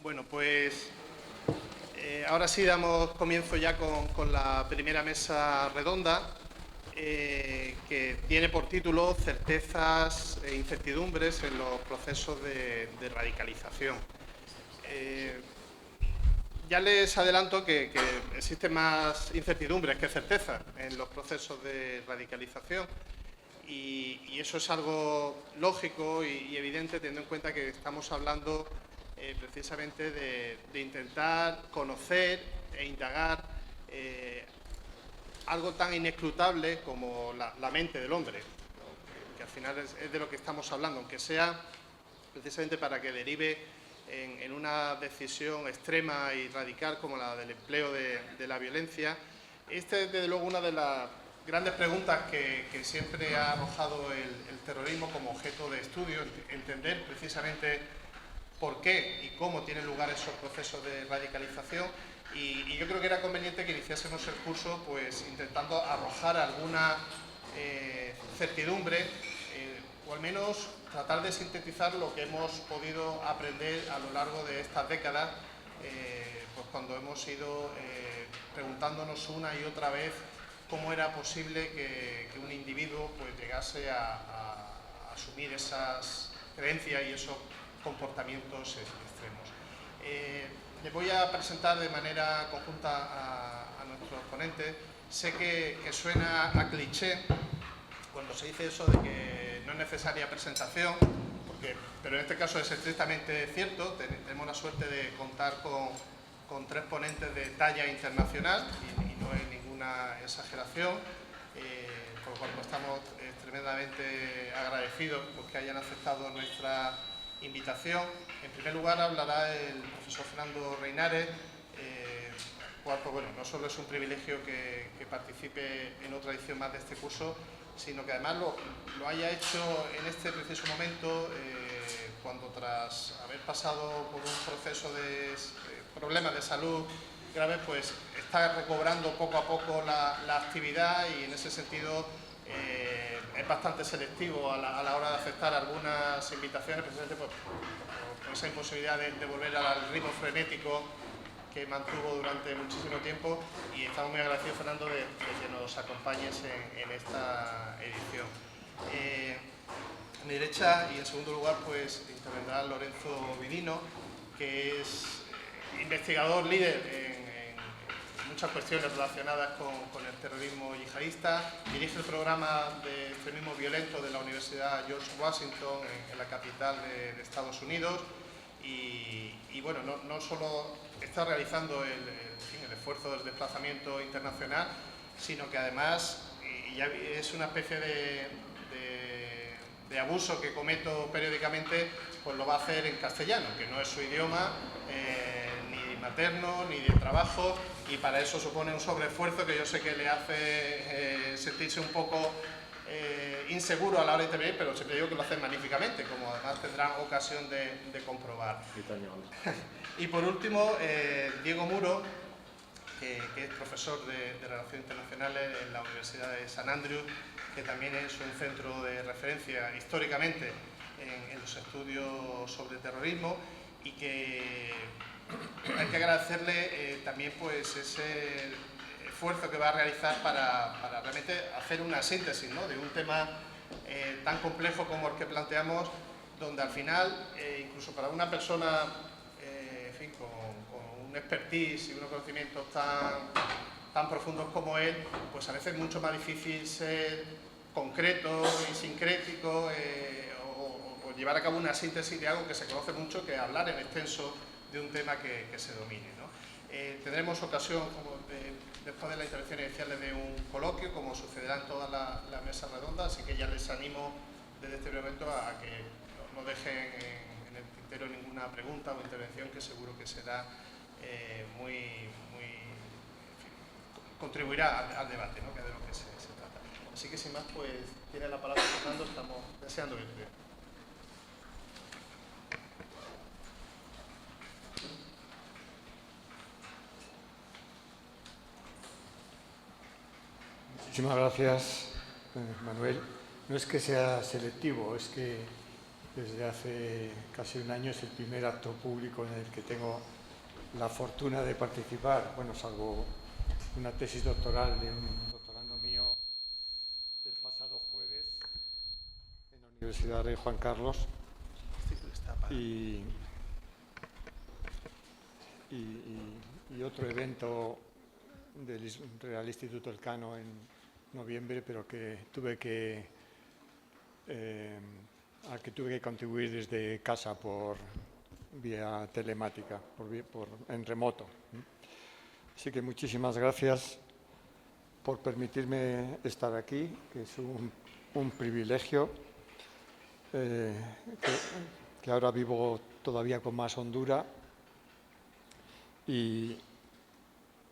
Bueno, pues ahora sí damos comienzo ya con la primera mesa redonda, que tiene por título Certezas e incertidumbres en los procesos de radicalización. Ya les adelanto que existen más incertidumbres que certezas en los procesos de radicalización. Y eso es algo lógico y evidente, teniendo en cuenta que estamos hablando precisamente de intentar conocer e indagar algo tan inescrutable como la mente del hombre, ¿no? que al final es de lo que estamos hablando, aunque sea precisamente para que derive en una decisión extrema y radical como la del empleo de la violencia. Esta es, desde luego, una de las grandes preguntas que siempre ha arrojado el terrorismo como objeto de estudio, entender precisamente por qué y cómo tienen lugar esos procesos de radicalización. Y yo creo que era conveniente que iniciásemos el curso pues intentando arrojar alguna certidumbre, o al menos tratar de sintetizar lo que hemos podido aprender a lo largo de estas décadas, pues cuando hemos ido preguntándonos una y otra vez cómo era posible que un individuo pues llegase a asumir esas creencias y esos comportamientos extremos. Les voy a presentar de manera conjunta a nuestros ponentes. Sé que suena a cliché cuando se dice eso de que no es necesaria presentación, pero en este caso es estrictamente cierto. Tenemos la suerte de contar con tres ponentes de talla internacional y no hay ninguna exageración, por lo cual estamos tremendamente agradecidos porque hayan aceptado nuestra invitación. En primer lugar hablará el profesor Fernando Reinares, cual, pues bueno, no solo es un privilegio que participe en otra edición más de este curso, sino que además lo haya hecho en este preciso momento, cuando tras haber pasado por un proceso de problemas de salud graves, pues está recobrando poco a poco la actividad, y en ese sentido es bastante selectivo a la hora de aceptar algunas invitaciones, precisamente por esa imposibilidad de volver al ritmo frenético que mantuvo durante muchísimo tiempo, y estamos muy agradecidos, Fernando, de que nos acompañes en esta edición. A mi derecha y en segundo lugar pues intervendrá Lorenzo Vidino, que es investigador líder en muchas cuestiones relacionadas con el terrorismo yihadista. Dirige el programa de extremismo violento de la Universidad George Washington en la capital de Estados Unidos, y bueno, no solo está realizando el esfuerzo del desplazamiento internacional, sino que además, y ya es una especie de abuso que cometo periódicamente, pues lo va a hacer en castellano, que no es su idioma ni materno ni de trabajo, y para eso supone un sobreesfuerzo que yo sé que le hace sentirse un poco inseguro a la hora de intervenir, pero siempre digo que lo hace magníficamente, como además tendrán ocasión de comprobar. Y por último, Diego Muro, que es profesor de Relaciones Internacionales en la Universidad de St. Andrews, que también es un centro de referencia históricamente en los estudios sobre terrorismo, y que hay que agradecerle también pues ese esfuerzo que va a realizar para realmente hacer una síntesis, ¿no?, de un tema tan complejo como el que planteamos, donde al final, incluso para una persona en fin, con un expertise y unos conocimientos tan profundos como él, pues a veces es mucho más difícil ser concreto y sincrético, o llevar a cabo una síntesis de algo que se conoce mucho, que hablar en extenso de un tema que se domine, ¿no? Tendremos ocasión, después de las intervenciones iniciales, de un coloquio, como sucederá en todas las mesas redondas, así que ya les animo desde este momento a que no dejen en el tintero ninguna pregunta o intervención, que seguro que será muy en fin, contribuirá al debate, ¿no?, que es de lo que se trata. Así que sin más, pues tiene la palabra Fernando, estamos deseando verle. Muchísimas gracias, Manuel. No es que sea selectivo, es que desde hace casi un año es el primer acto público en el que tengo la fortuna de participar, bueno, salvo una tesis doctoral de un doctorando mío el pasado jueves en la Universidad de Juan Carlos y otro evento del Real Instituto Elcano en noviembre, pero que tuve que al que tuve que contribuir desde casa por vía telemática, en remoto. Así que muchísimas gracias por permitirme estar aquí, que es un privilegio que ahora vivo todavía con más hondura. Y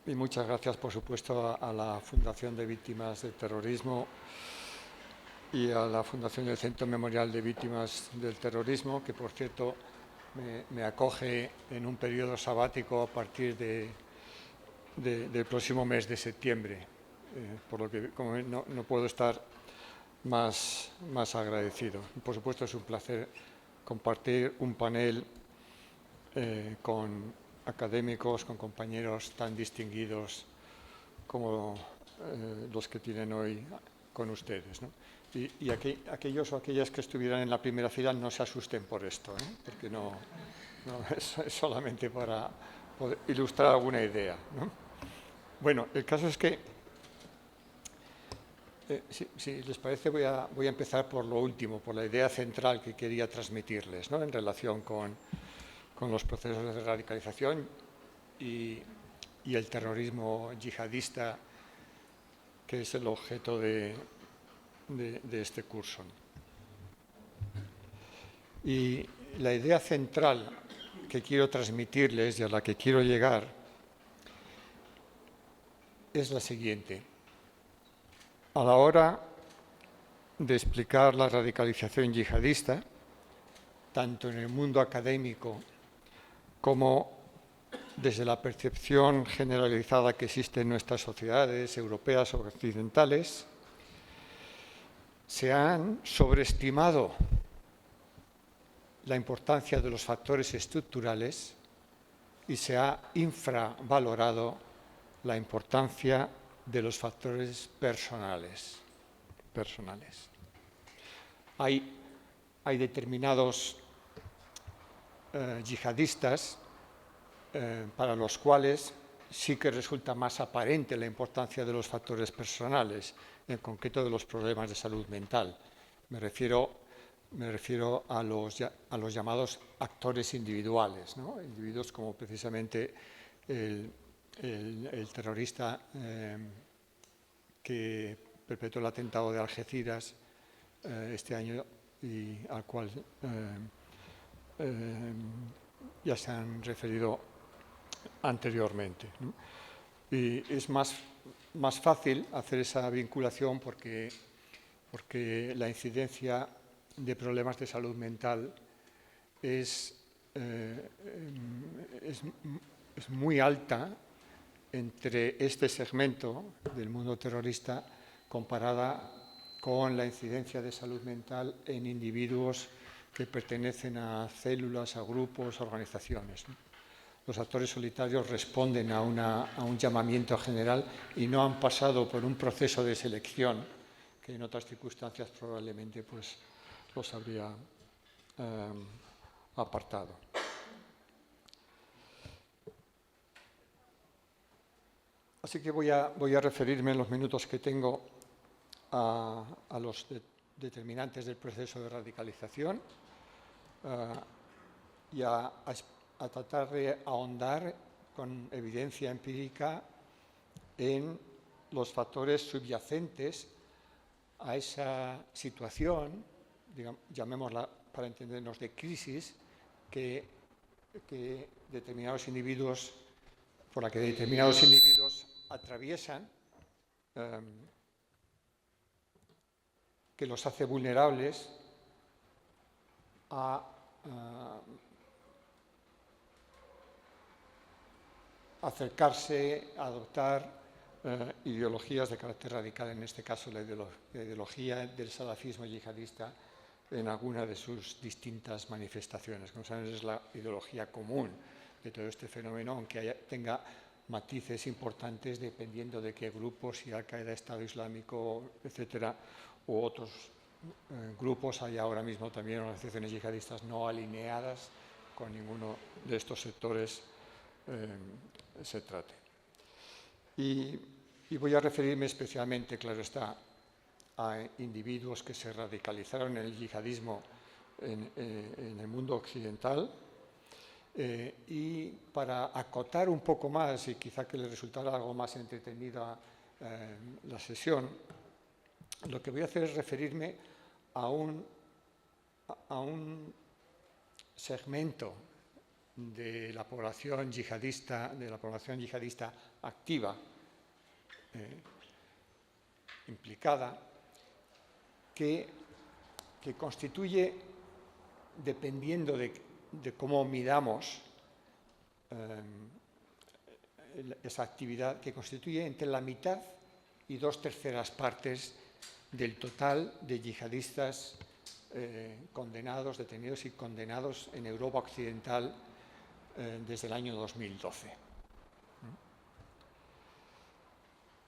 muchas gracias, por supuesto, a la Fundación de Víctimas del Terrorismo y a la Fundación del Centro Memorial de Víctimas del Terrorismo, que, por cierto, me acoge en un periodo sabático a partir del próximo mes de septiembre, por lo que como no puedo estar más agradecido. Por supuesto, es un placer compartir un panel con académicos, con compañeros tan distinguidos como los que tienen hoy con ustedes, ¿no? Y aquellos o aquellas que estuvieran en la primera fila no se asusten por esto, porque no es solamente para poder ilustrar alguna idea, ¿no? Bueno, el caso es que, si les parece, voy a empezar por lo último, por la idea central que quería transmitirles, ¿no?, en relación con los procesos de radicalización y el terrorismo yihadista, que es el objeto de este curso. Y la idea central que quiero transmitirles y a la que quiero llegar es la siguiente. A la hora de explicar la radicalización yihadista, tanto en el mundo académico como desde la percepción generalizada que existe en nuestras sociedades europeas o occidentales, se han sobreestimado la importancia de los factores estructurales y se ha infravalorado la importancia de los factores personales. Hay determinados yihadistas para los cuales sí que resulta más aparente la importancia de los factores personales, en concreto de los problemas de salud mental. Me refiero a los llamados actores individuales, ¿no? Individuos como precisamente el terrorista que perpetró el atentado de Algeciras este año y al cual ya se han referido anteriormente, ¿no? Y es más fácil hacer esa vinculación porque la incidencia de problemas de salud mental es muy alta entre este segmento del mundo terrorista comparada con la incidencia de salud mental en individuos que pertenecen a células, a grupos, a organizaciones, ¿no? Los actores solitarios responden a un llamamiento general y no han pasado por un proceso de selección que en otras circunstancias probablemente pues, los habría apartado. Así que voy a referirme en los minutos que tengo a los determinantes del proceso de radicalización y a tratar de ahondar con evidencia empírica en los factores subyacentes a esa situación, digamos, llamémosla para entendernos, de crisis que determinados individuos, por la que determinados individuos atraviesan, que los hace vulnerables a acercarse, a adoptar ideologías de carácter radical, en este caso la ideología del salafismo yihadista en alguna de sus distintas manifestaciones. Como saben, es la ideología común de todo este fenómeno, aunque tenga matices importantes dependiendo de qué grupos, si Al-Qaeda, Estado Islámico, etcétera, u otros grupos. Hay ahora mismo también organizaciones yihadistas no alineadas con ninguno de estos sectores se trate. Y voy a referirme especialmente, claro está, a individuos que se radicalizaron en el yihadismo en el mundo occidental. Y para acotar un poco más y quizá que les resultara algo más entretenida la sesión, lo que voy a hacer es referirme a un segmento de la población yihadista, activa, implicada, que constituye, dependiendo de cómo midamos esa actividad, que constituye entre la mitad y 2/3 partes del total de yihadistas condenados, detenidos y condenados en Europa Occidental desde el año 2012.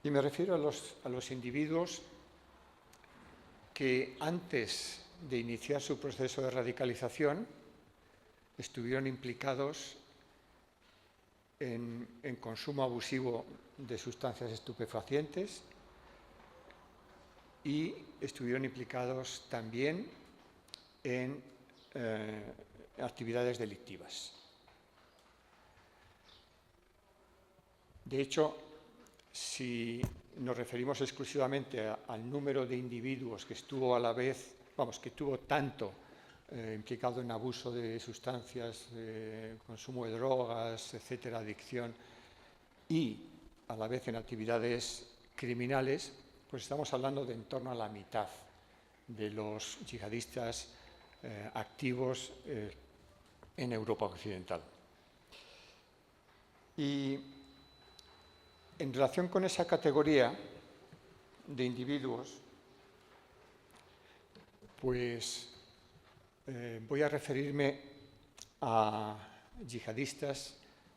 Y me refiero a los individuos que antes de iniciar su proceso de radicalización estuvieron implicados en consumo abusivo de sustancias estupefacientes y estuvieron implicados también en actividades delictivas. De hecho, si nos referimos exclusivamente al número de individuos que estuvo a la vez, que tuvo tanto implicado en abuso de sustancias, consumo de drogas, etcétera, adicción, y a la vez en actividades criminales, pues estamos hablando de en torno a la mitad de los yihadistas activos en Europa Occidental. Y en relación con esa categoría de individuos, pues voy a referirme a yihadistas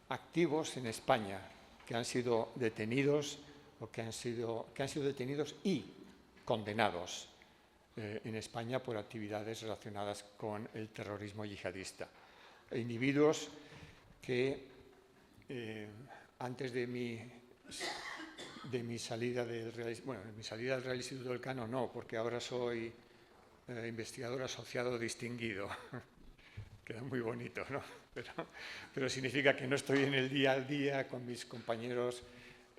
activos en España que han sido detenidos o que han sido detenidos y condenados en España por actividades relacionadas con el terrorismo yihadista. Individuos que antes de mi salida del Real Instituto Elcano no, porque ahora soy investigador asociado distinguido. Queda muy bonito, ¿no? Pero significa que no estoy en el día a día con mis compañeros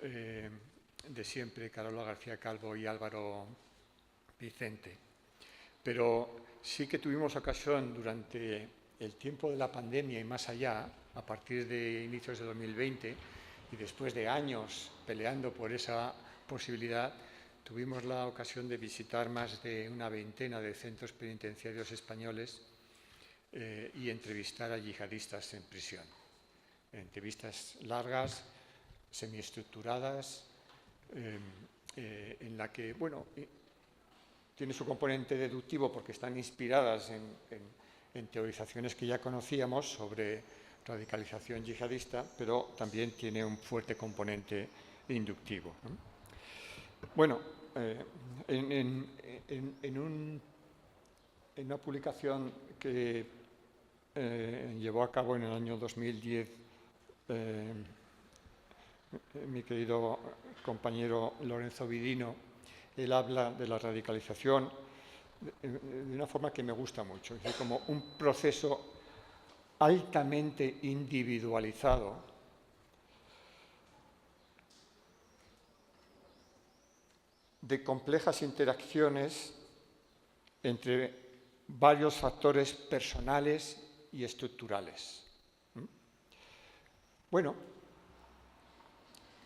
de siempre, Carola García Calvo y Álvaro Vicente. Pero sí que tuvimos ocasión durante el tiempo de la pandemia y más allá, a partir de inicios de 2020 y después de años peleando por esa posibilidad, tuvimos la ocasión de visitar más de una veintena de centros penitenciarios españoles y entrevistar a yihadistas en prisión. Entrevistas largas, semiestructuradas, en la que, tiene su componente deductivo porque están inspiradas en teorizaciones que ya conocíamos sobre radicalización yihadista, pero también tiene un fuerte componente inductivo, ¿no? En una publicación que llevó a cabo en el año 2010 mi querido compañero Lorenzo Vidino, él habla de la radicalización de una forma que me gusta mucho, es decir, como un proceso altamente individualizado de complejas interacciones entre varios factores personales y estructurales.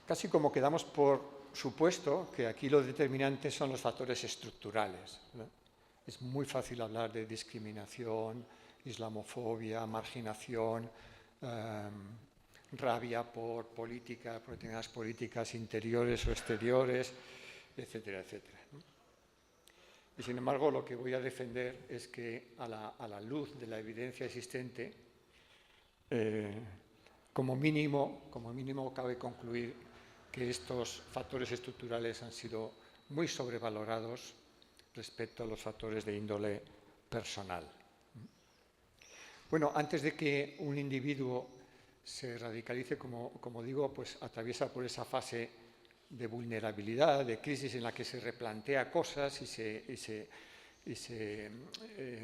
Casi como que damos por supuesto que aquí lo determinante son los factores estructurales, ¿no? Es muy fácil hablar de discriminación, islamofobia, marginación, rabia por determinadas políticas interiores o exteriores, etcétera, etcétera, ¿no? Y sin embargo, lo que voy a defender es que a la luz de la evidencia existente, como mínimo cabe concluir que estos factores estructurales han sido muy sobrevalorados respecto a los factores de índole personal. Bueno, antes de que un individuo se radicalice, como digo, pues atraviesa por esa fase de vulnerabilidad, de crisis en la que se replantea cosas y se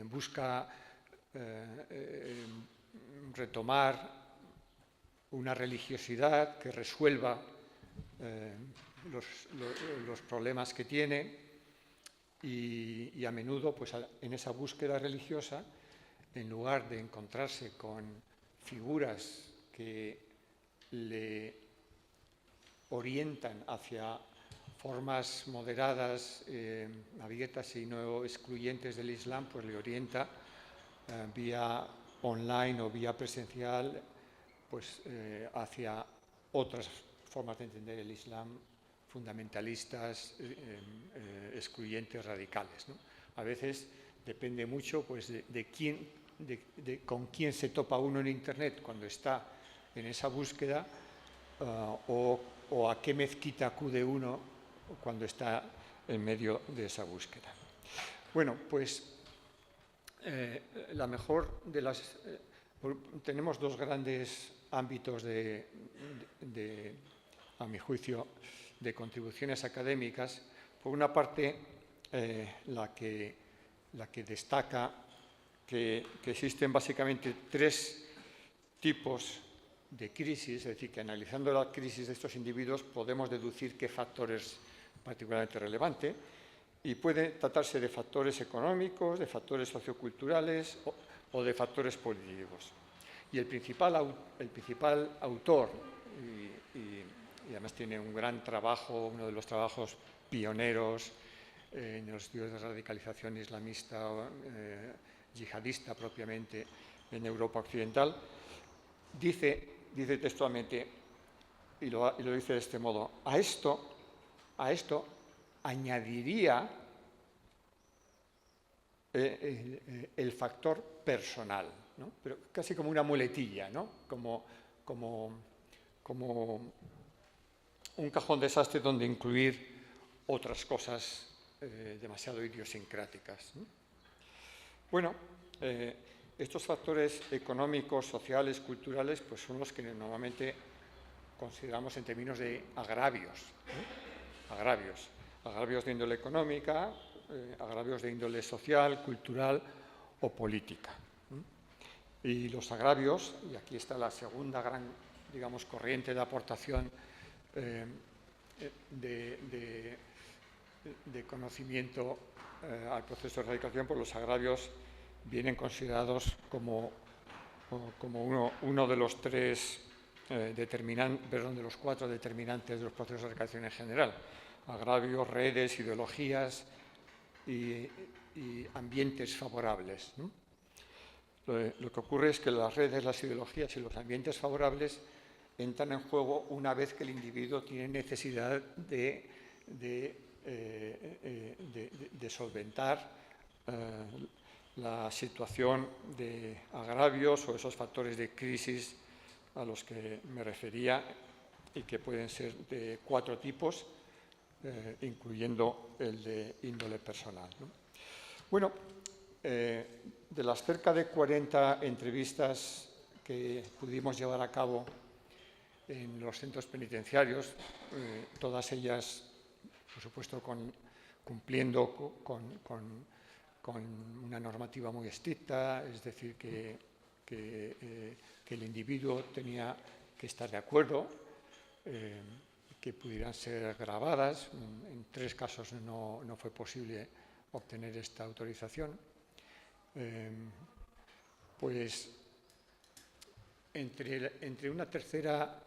busca retomar una religiosidad que resuelva los problemas que tiene y a menudo, pues en esa búsqueda religiosa, en lugar de encontrarse con figuras que le orientan hacia formas moderadas, abiertas y no excluyentes del Islam, pues le orienta vía online o vía presencial pues, hacia otras formas de entender el Islam fundamentalistas, excluyentes, radicales, ¿no? A veces depende mucho pues, con quién se topa uno en Internet cuando está en esa búsqueda o a qué mezquita acude uno cuando está en medio de esa búsqueda. Bueno, pues la mejor de las... tenemos dos grandes ámbitos a mi juicio, de contribuciones académicas. Por una parte, la que destaca que existen básicamente tres tipos de crisis, es decir, que analizando la crisis de estos individuos podemos deducir qué factor es particularmente relevante, y puede tratarse de factores económicos, de factores socioculturales o de factores políticos. Y el principal autor, y además tiene un gran trabajo, uno de los trabajos pioneros en los estudios de radicalización islamista, yihadista propiamente en Europa Occidental, dice textualmente, y lo dice de este modo: a esto añadiría el factor personal, ¿no? Pero casi como una muletilla, ¿no? Como un cajón desastre donde incluir otras cosas demasiado idiosincráticas, ¿no? Bueno, estos factores económicos, sociales, culturales, pues son los que normalmente consideramos en términos de agravios, ¿no? Agravios de índole económica, agravios de índole social, cultural o política. Y los agravios, y aquí está la segunda gran, digamos, corriente de aportación de conocimiento al proceso de radicalización, pues los agravios vienen considerados como uno de los de los cuatro determinantes de los procesos de radicalización en general: agravios, redes, ideologías y ambientes favorables, ¿no? Lo que ocurre es que las redes, las ideologías y los ambientes favorables entran en juego una vez que el individuo tiene necesidad de solventar la situación de agravios o esos factores de crisis a los que me refería, y que pueden ser de cuatro tipos, incluyendo el de índole personal, ¿no? Bueno, de las cerca de 40 entrevistas que pudimos llevar a cabo en los centros penitenciarios, todas ellas, por supuesto, cumpliendo con una normativa muy estricta, es decir, que el individuo tenía que estar de acuerdo, que pudieran ser grabadas. En 3 casos no fue posible obtener esta autorización. Pues entre una tercera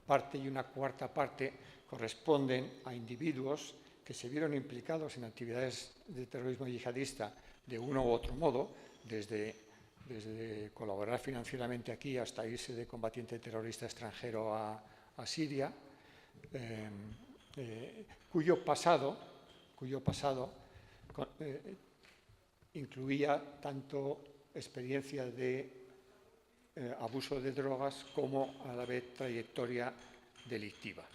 parte y una cuarta parte corresponden a individuos que se vieron implicados en actividades de terrorismo yihadista de uno u otro modo, desde colaborar financieramente aquí hasta irse de combatiente terrorista extranjero a Siria, cuyo pasado incluía tanto experiencia de abuso de drogas como a la vez trayectoria delictiva.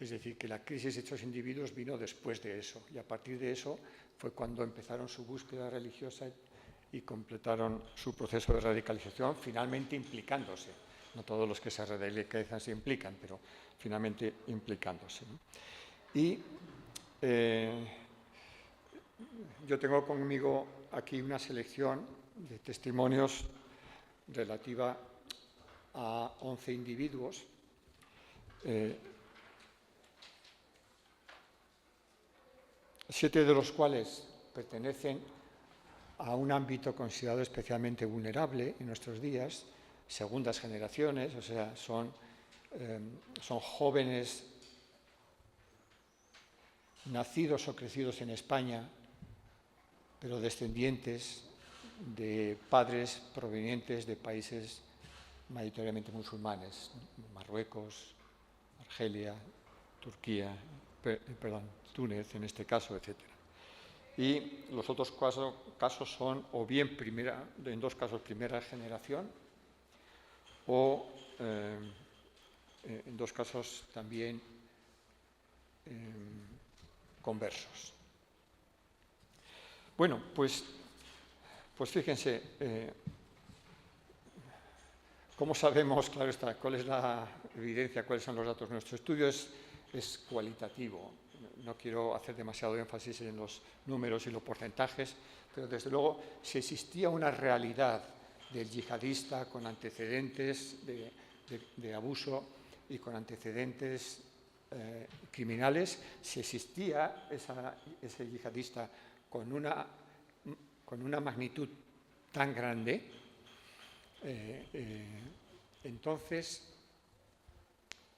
Es decir, que la crisis de estos individuos vino después de eso, y a partir de eso fue cuando empezaron su búsqueda religiosa y completaron su proceso de radicalización, finalmente implicándose. No todos los que se radicalizan se implican, pero finalmente implicándose, ¿no? Y yo tengo conmigo aquí una selección de testimonios relativa a 11 individuos, 7 de los cuales pertenecen a un ámbito considerado especialmente vulnerable en nuestros días, segundas generaciones, o sea, son jóvenes nacidos o crecidos en España, pero descendientes de padres provenientes de países mayoritariamente musulmanes, Marruecos, Argelia, Turquía, Túnez en este caso, etc. Y los otros casos son o bien en dos casos primera generación o en dos casos también conversos. Bueno, pues fíjense, ¿cómo sabemos, claro está, cuál es la evidencia, cuáles son los datos? Nuestro estudio es cualitativo. No quiero hacer demasiado énfasis en los números y los porcentajes, pero desde luego, si existía una realidad del yihadista con antecedentes de abuso y con antecedentes criminales, si existía ese yihadista con una magnitud tan grande, entonces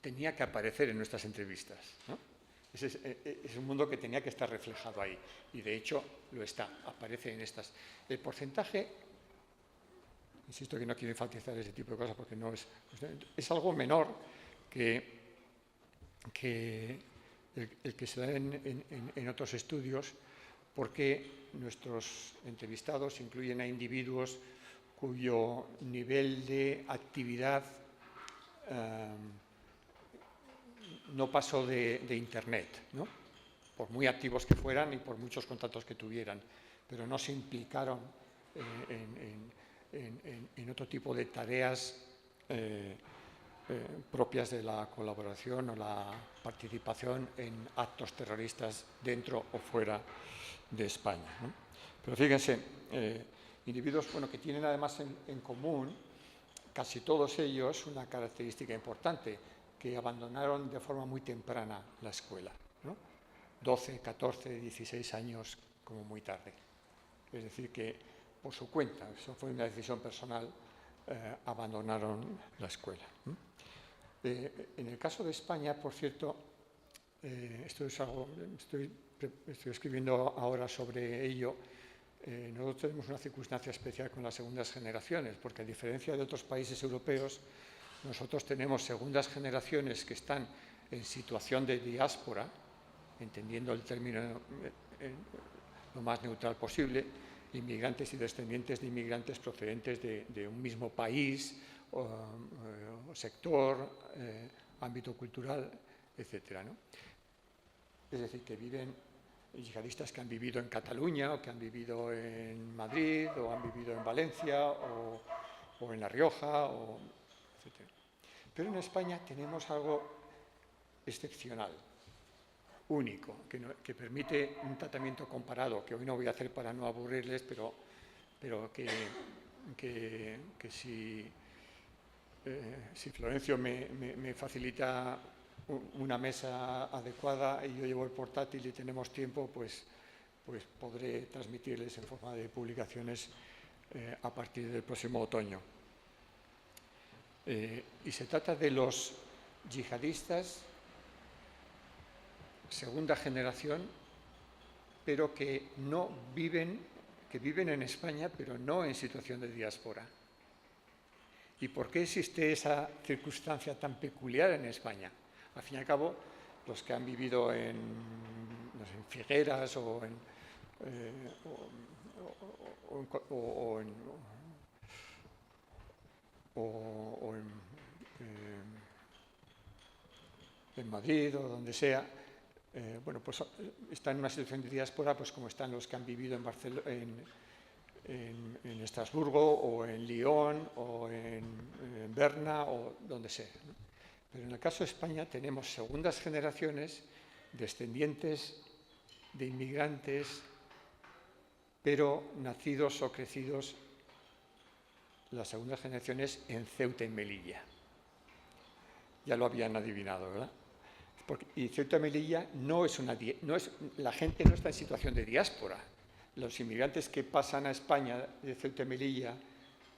tenía que aparecer en nuestras entrevistas, ¿no? Es un mundo que tenía que estar reflejado ahí, y de hecho lo está, aparece en estas. El porcentaje, insisto que no quiero enfatizar ese tipo de cosas porque no es algo menor que el que se da en otros estudios, porque nuestros entrevistados incluyen a individuos cuyo nivel de actividad no pasó de Internet, ¿no? Por muy activos que fueran y por muchos contactos que tuvieran, pero no se implicaron en otro tipo de tareas propias de la colaboración o la participación en actos terroristas dentro o fuera de España, ¿no? Pero fíjense, individuos que tienen además en común, casi todos ellos, una característica importante, que abandonaron de forma muy temprana la escuela, ¿no? 12, 14, 16 años como muy tarde. Es decir, que por su cuenta, eso fue una decisión personal, abandonaron la escuela, ¿no? En el caso de España, por cierto, esto es algo, estoy escribiendo ahora sobre ello. Nosotros tenemos una circunstancia especial con las segundas generaciones, porque a diferencia de otros países europeos, nosotros tenemos segundas generaciones que están en situación de diáspora, entendiendo el término lo más neutral posible, inmigrantes y descendientes de inmigrantes procedentes de un mismo país, o sector, ámbito cultural, etc., ¿no? Es decir, que viven yihadistas que han vivido en Cataluña, o que han vivido en Madrid, o han vivido en Valencia, o en La Rioja, etc. Pero en España tenemos algo excepcional, único, que permite un tratamiento comparado, que hoy no voy a hacer para no aburrirles, pero que si Florencio me facilita una mesa adecuada y yo llevo el portátil y tenemos tiempo, pues podré transmitirles en forma de publicaciones a partir del próximo otoño. Y se trata de los yihadistas segunda generación, pero que viven en España, pero no en situación de diáspora. ¿Y por qué existe esa circunstancia tan peculiar en España? Al fin y al cabo, los que han vivido en en Figueras o en Madrid o donde sea, bueno, pues están en una situación de diáspora, pues como están los que han vivido en Barcelona, en Estrasburgo o en Lyon o en Berna o donde sea, ¿no? Pero en el caso de España tenemos segundas generaciones descendientes de inmigrantes, pero nacidos o crecidos las segundas generaciones en Ceuta y Melilla. Ya lo habían adivinado, ¿verdad? Y Ceuta y Melilla la gente no está en situación de diáspora. Los inmigrantes que pasan a España de Ceuta y Melilla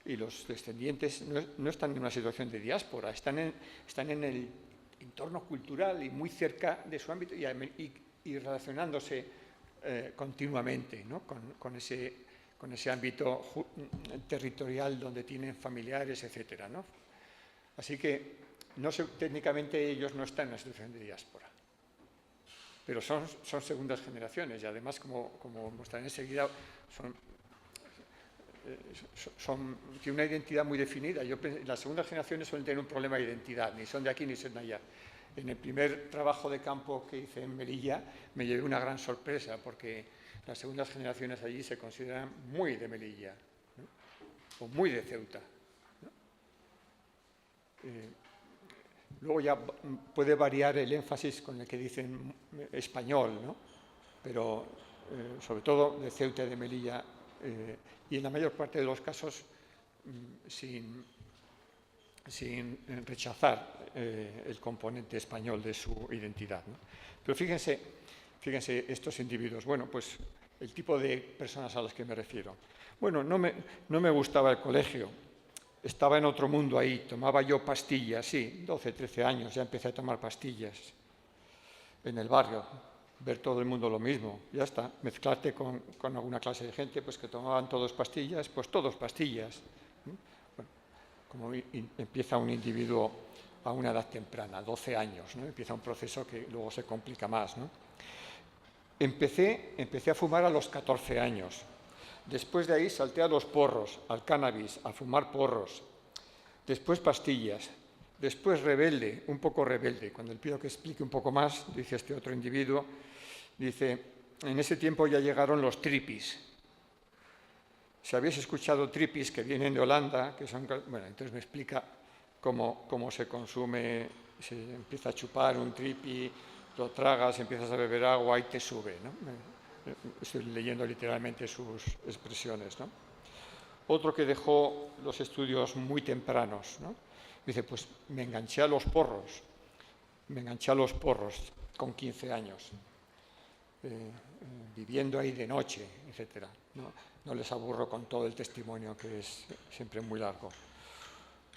y los descendientes no están en una situación de diáspora, están en el entorno cultural y muy cerca de su ámbito y relacionándose continuamente, ¿no? con ese ámbito territorial donde tienen familiares, etcétera, ¿no? Así que técnicamente ellos no están en una situación de diáspora, pero son segundas generaciones y además, como mostraré enseguida, tienen una identidad muy definida. Las segundas generaciones suelen tener un problema de identidad, ni son de aquí ni son de allá. En el primer trabajo de campo que hice en Melilla me llevé una gran sorpresa porque las segundas generaciones allí se consideran muy de Melilla, ¿no? O muy de Ceuta, ¿no? Luego ya puede variar el énfasis con el que dicen español, ¿no? Pero sobre todo de Ceuta y de Melilla, y en la mayor parte de los casos sin rechazar el componente español de su identidad, ¿no? Pero fíjense estos individuos. Bueno, pues el tipo de personas a las que me refiero. Bueno, no me gustaba el colegio. Estaba en otro mundo ahí, tomaba yo pastillas, sí, 12, 13 años, ya empecé a tomar pastillas en el barrio, ver todo el mundo lo mismo, ya está, mezclarte con alguna clase de gente pues que tomaban todos pastillas, pues todos pastillas. Bueno, como empieza un individuo a una edad temprana, 12 años, ¿no? Empieza un proceso que luego se complica más, ¿no? Empecé a fumar a los 14 años. Después de ahí salté a los porros, al cannabis, a fumar porros. Después pastillas. Después rebelde, un poco rebelde. Cuando le pido que explique un poco más, dice este otro individuo, dice, en ese tiempo ya llegaron los tripis. Si habéis escuchado tripis que vienen de Holanda, que son... Bueno, entonces me explica cómo se consume, se empieza a chupar un tripi, lo tragas, empiezas a beber agua y te sube, ¿no? Estoy leyendo literalmente sus expresiones, ¿no? Otro que dejó los estudios muy tempranos, ¿no? Dice, pues me enganché a los porros con 15 años, viviendo ahí de noche, etcétera. No les aburro con todo el testimonio, que es siempre muy largo.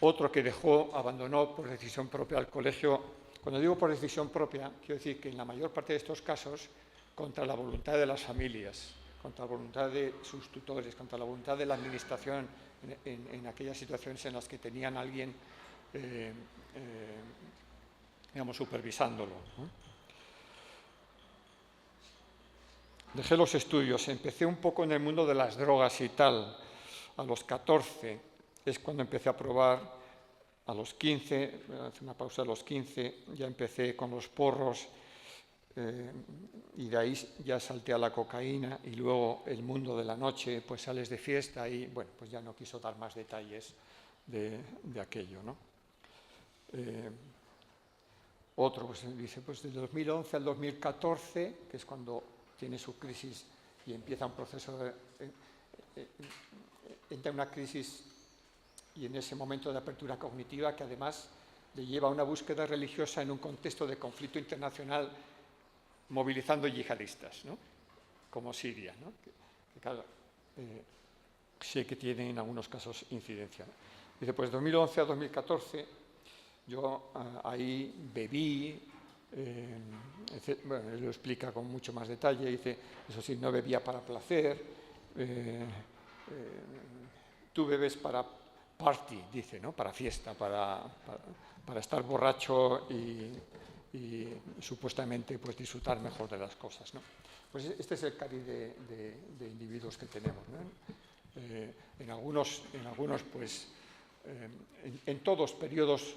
Otro que abandonó por decisión propia el colegio. Cuando digo por decisión propia, quiero decir que en la mayor parte de estos casos, contra la voluntad de las familias, contra la voluntad de sus tutores, contra la voluntad de la administración en aquellas situaciones en las que tenían a alguien, digamos, supervisándolo, ¿no? Dejé los estudios, empecé un poco en el mundo de las drogas y tal. A los 14 es cuando empecé a probar. A los 15, hace una pausa, a los 15 ya empecé con los porros, y de ahí ya salté a la cocaína y luego el mundo de la noche, pues sales de fiesta y bueno, pues ya no quiso dar más detalles de aquello, ¿no? Otro pues dice, pues del 2011 al 2014, que es cuando tiene su crisis y empieza un proceso entra en una crisis y en ese momento de apertura cognitiva que además le lleva a una búsqueda religiosa en un contexto de conflicto internacional movilizando yihadistas, ¿no? Como Siria, ¿no? que claro, sé que tiene en algunos casos incidencia. Dice, pues 2011 a 2014 yo ahí bebí, bueno, él lo explica con mucho más detalle, dice, eso sí, no bebía para placer, tú bebes para party, dice, ¿no? Para fiesta, para estar borracho y y supuestamente pues disfrutar mejor de las cosas, ¿no? Pues este es el cariz de individuos que tenemos, ¿no? En algunos pues en todos periodos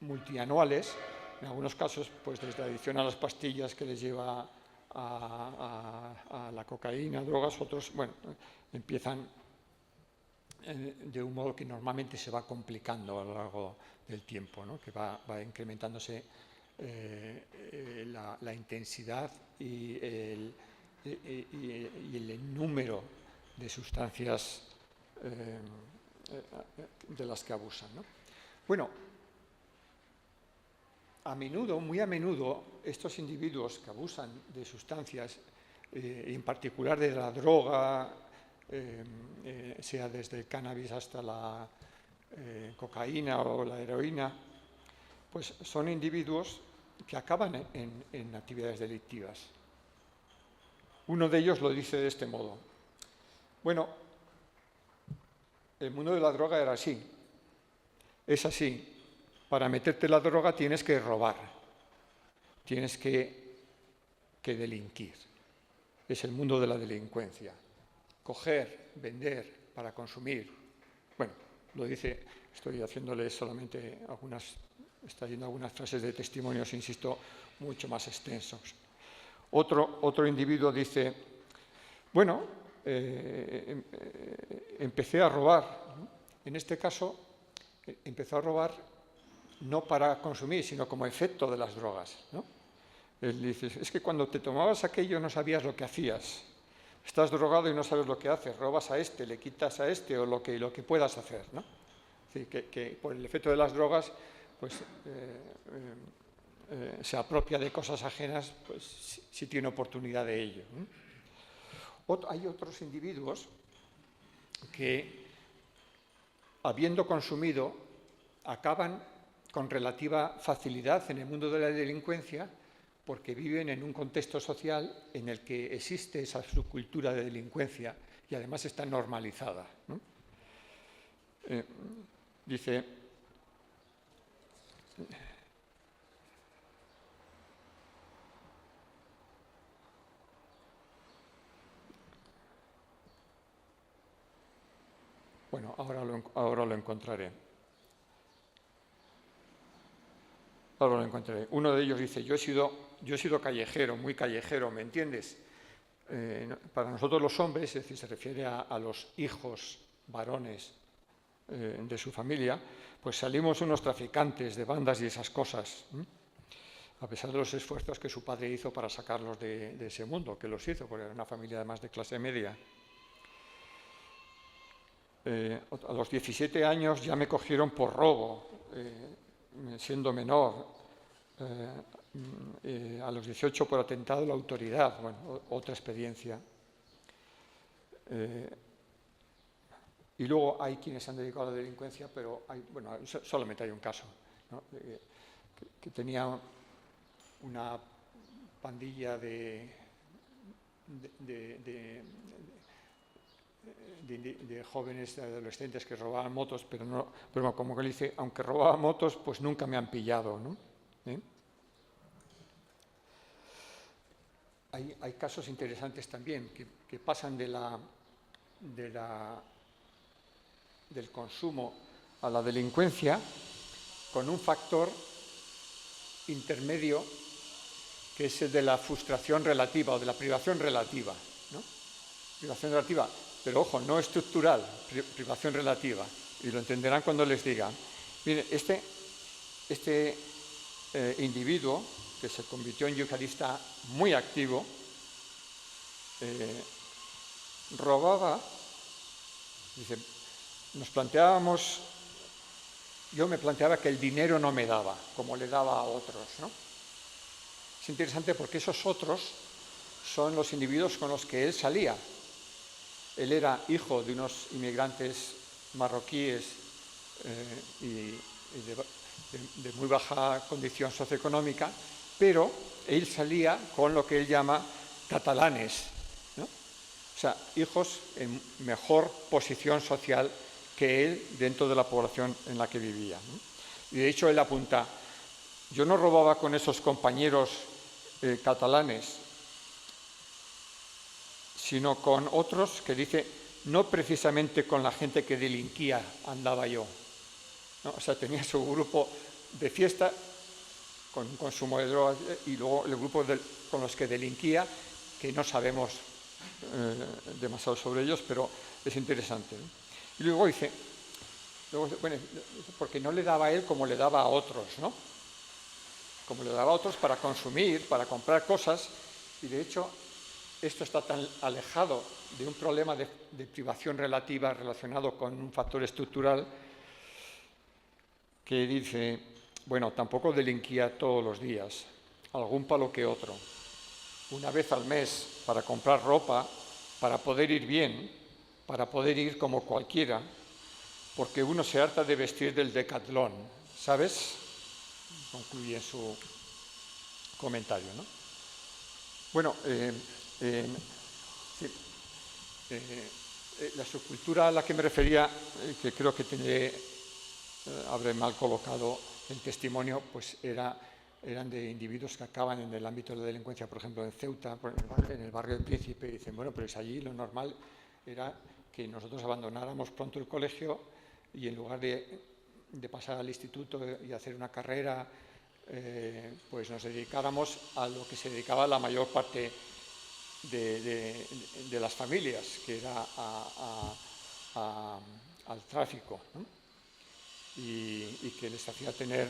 multianuales, en algunos casos pues desde la adicción a las pastillas que les lleva a la cocaína, drogas, otros, bueno, empiezan de un modo que normalmente se va complicando a lo largo del tiempo, ¿no? Que va incrementándose la intensidad y el número de sustancias de las que abusan, ¿no? Bueno, muy a menudo, estos individuos que abusan de sustancias, y en particular de la droga, sea desde el cannabis hasta la cocaína o la heroína, pues son individuos que acaban en actividades delictivas. Uno de ellos lo dice de este modo: bueno, el mundo de la droga era así, es así. Para meterte la droga tienes que robar, tienes que delinquir. Es el mundo de la delincuencia. Coger, vender, para consumir. Bueno, lo dice, estoy haciéndole solamente extrayendo algunas frases de testimonios, insisto, mucho más extensos. Otro individuo dice, bueno, empecé a robar. En este caso, empezó a robar no para consumir, sino como efecto de las drogas, ¿no? Él dice, es que cuando te tomabas aquello no sabías lo que hacías. Estás drogado y no sabes lo que haces. Robas a este, le quitas a este o lo que puedas hacer, ¿no? Es decir, que por el efecto de las drogas, pues se apropia de cosas ajenas, pues si tiene oportunidad de ello, ¿no? Hay otros individuos que, habiendo consumido, acaban con relativa facilidad en el mundo de la delincuencia porque viven en un contexto social en el que existe esa subcultura de delincuencia y además está normalizada, ¿no? Dice, bueno, ahora lo encontraré. Ahora lo encontraré. Uno de ellos dice, yo he sido callejero, muy callejero, ¿me entiendes? Para nosotros los hombres, es decir, se refiere a los hijos varones de su familia, pues salimos unos traficantes de bandas y esas cosas, a pesar de los esfuerzos que su padre hizo para sacarlos de ese mundo, que los hizo, porque era una familia además de clase media. A los 17 años ya me cogieron por robo, siendo menor, a los 18 por atentado a la autoridad, bueno, otra experiencia. Y luego hay quienes se han dedicado a la delincuencia, pero solamente hay un caso, ¿no? Que tenía una pandilla de jóvenes, de adolescentes que robaban motos, pero como que le dice, aunque robaba motos, pues nunca me han pillado, ¿no? Hay casos interesantes también que pasan del consumo a la delincuencia con un factor intermedio que es el de la frustración relativa o de la privación relativa, ¿no? Privación relativa, pero ojo, no estructural, privación relativa, y lo entenderán cuando les diga. Mire, este individuo que se convirtió en yihadista muy activo, robaba, dice, yo me planteaba que el dinero no me daba, como le daba a otros, ¿no? Es interesante porque esos otros son los individuos con los que él salía. Él era hijo de unos inmigrantes marroquíes y de muy baja condición socioeconómica, pero él salía con lo que él llama catalanes, ¿no? O sea, hijos en mejor posición social que él dentro de la población en la que vivía, ¿no? Y de hecho él apunta, yo no robaba con esos compañeros catalanes, sino con otros que dice, no precisamente con la gente que delinquía andaba yo, ¿no? O sea, tenía su grupo de fiesta con consumo de drogas y luego el grupo con los que delinquía, que no sabemos demasiado sobre ellos, pero es interesante, ¿no? Y luego dice, bueno, porque no le daba a él como le daba a otros, ¿no? Como le daba a otros para consumir, para comprar cosas, y de hecho esto está tan alejado de un problema de privación relativa relacionado con un factor estructural que dice, bueno, tampoco delinquía todos los días, algún palo que otro, una vez al mes para comprar ropa, para poder ir bien, para poder ir como cualquiera, porque uno se harta de vestir del Decatlón, ¿sabes? Concluye su comentario, ¿no? Bueno, sí, la subcultura a la que me refería, que creo que habré mal colocado el testimonio, pues eran de individuos que acaban en el ámbito de la delincuencia, por ejemplo, en Ceuta, en el barrio del Príncipe, y dicen, bueno, pero es allí lo normal era que nosotros abandonáramos pronto el colegio y en lugar de pasar al instituto y hacer una carrera, pues nos dedicáramos a lo que se dedicaba la mayor parte de las familias, que era al tráfico, ¿no? Y que les hacía tener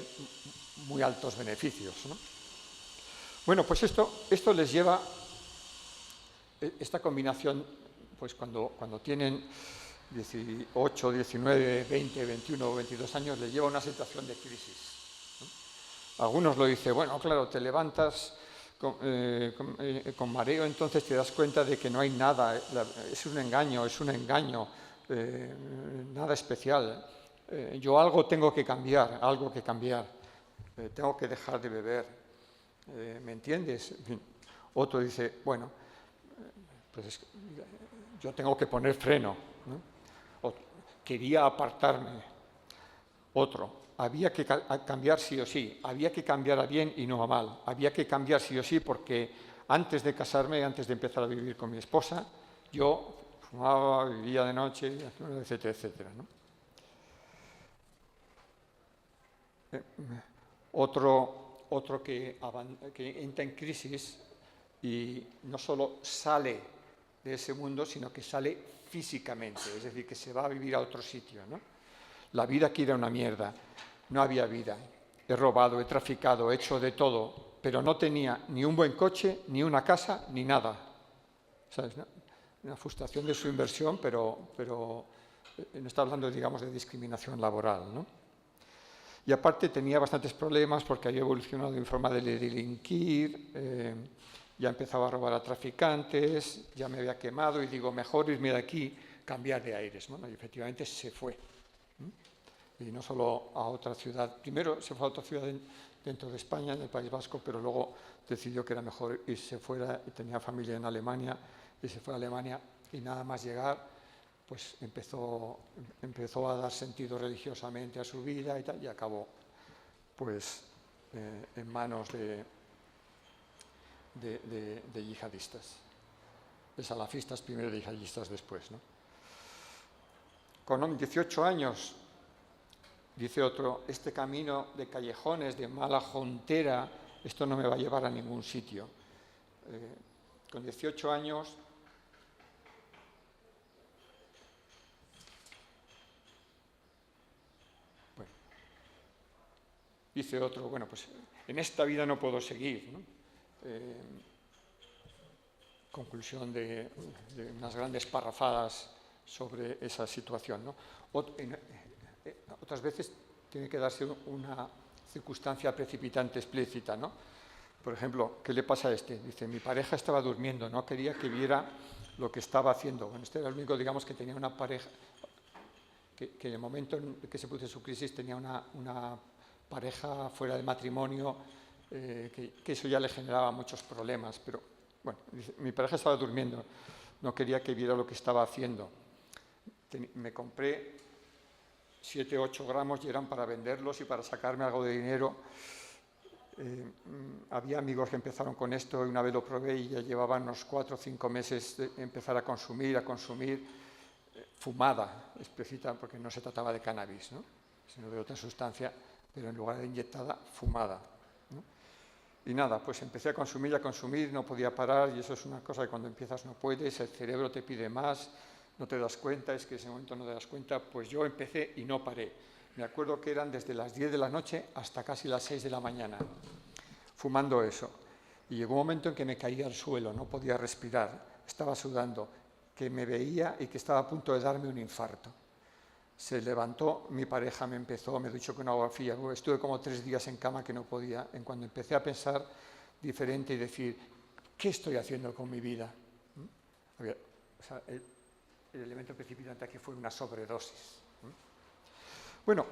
muy altos beneficios, ¿no? Bueno, pues esto les lleva, esta combinación, pues cuando tienen 18, 19, 20, 21 o 22 años, les lleva a una situación de crisis, ¿no? Algunos lo dicen, bueno, claro, te levantas con mareo, entonces te das cuenta de que no hay nada, es un engaño, nada especial. Yo algo tengo que cambiar, tengo que dejar de beber, ¿me entiendes? En fin, otro dice, bueno, pues yo tengo que poner freno, ¿no? Quería apartarme. Otro, había que cambiar sí o sí, había que cambiar a bien y no a mal, había que cambiar sí o sí porque antes de casarme, antes de empezar a vivir con mi esposa, yo fumaba, vivía de noche, etcétera, etcétera, ¿no? Otro que entra en crisis y no solo sale de ese mundo, sino que sale físicamente, es decir, que se va a vivir a otro sitio, ¿no? La vida aquí era una mierda, no había vida. He robado, he traficado, he hecho de todo, pero no tenía ni un buen coche, ni una casa, ni nada. ¿Sabes? Una frustración de su inversión, pero no está hablando, digamos, de discriminación laboral, ¿no? Y aparte tenía bastantes problemas porque había evolucionado en forma de delinquir, ya empezaba a robar a traficantes, ya me había quemado y digo, mejor irme de aquí, cambiar de aires. Bueno, y efectivamente se fue. Y no solo a otra ciudad. Primero se fue a otra ciudad dentro de España, en el País Vasco, pero luego decidió que era mejor irse fuera y tenía familia en Alemania y se fue a Alemania y nada más llegar, pues empezó a dar sentido religiosamente a su vida y tal, y acabó pues en manos de yihadistas, de salafistas primero y de yihadistas después, ¿no? Con 18 años, dice otro, este camino de callejones, de mala jontera, esto no me va a llevar a ningún sitio. Con 18 años, bueno, dice otro, bueno, pues en esta vida no puedo seguir, ¿no? Conclusión de unas grandes parrafadas sobre esa situación, ¿no? Otras veces tiene que darse una circunstancia precipitante explícita, ¿no? Por ejemplo, ¿qué le pasa a este? Dice, mi pareja estaba durmiendo, no quería que viera lo que estaba haciendo. Bueno, este era el único, digamos, que tenía una pareja, que en el momento en que se produce su crisis tenía una pareja fuera de matrimonio, que eso ya le generaba muchos problemas, pero bueno, dice, mi pareja estaba durmiendo, no quería que viera lo que estaba haciendo. Me compré 7 o 8 gramos y eran para venderlos y para sacarme algo de dinero. Había amigos que empezaron con esto y una vez lo probé y ya llevaban unos 4 o 5 meses de empezar a consumir fumada, explícita, porque no se trataba de cannabis, ¿no?, sino de otra sustancia, pero en lugar de inyectada, fumada, ¿no? Y nada, pues empecé a consumir, no podía parar, y eso es una cosa que cuando empiezas no puedes, el cerebro te pide más, no te das cuenta, es que en ese momento no te das cuenta. Pues yo empecé y no paré. Me acuerdo que eran desde las 10 de la noche hasta casi las 6 de la mañana, fumando eso. Y llegó un momento en que me caía al suelo, no podía respirar, estaba sudando, que me veía y que estaba a punto de darme un infarto. Se levantó mi pareja, me duchó con agua fría, estuve como 3 días en cama que no podía, en cuando empecé a pensar diferente y decir, ¿qué estoy haciendo con mi vida? O sea, el elemento precipitante aquí fue una sobredosis. Bueno,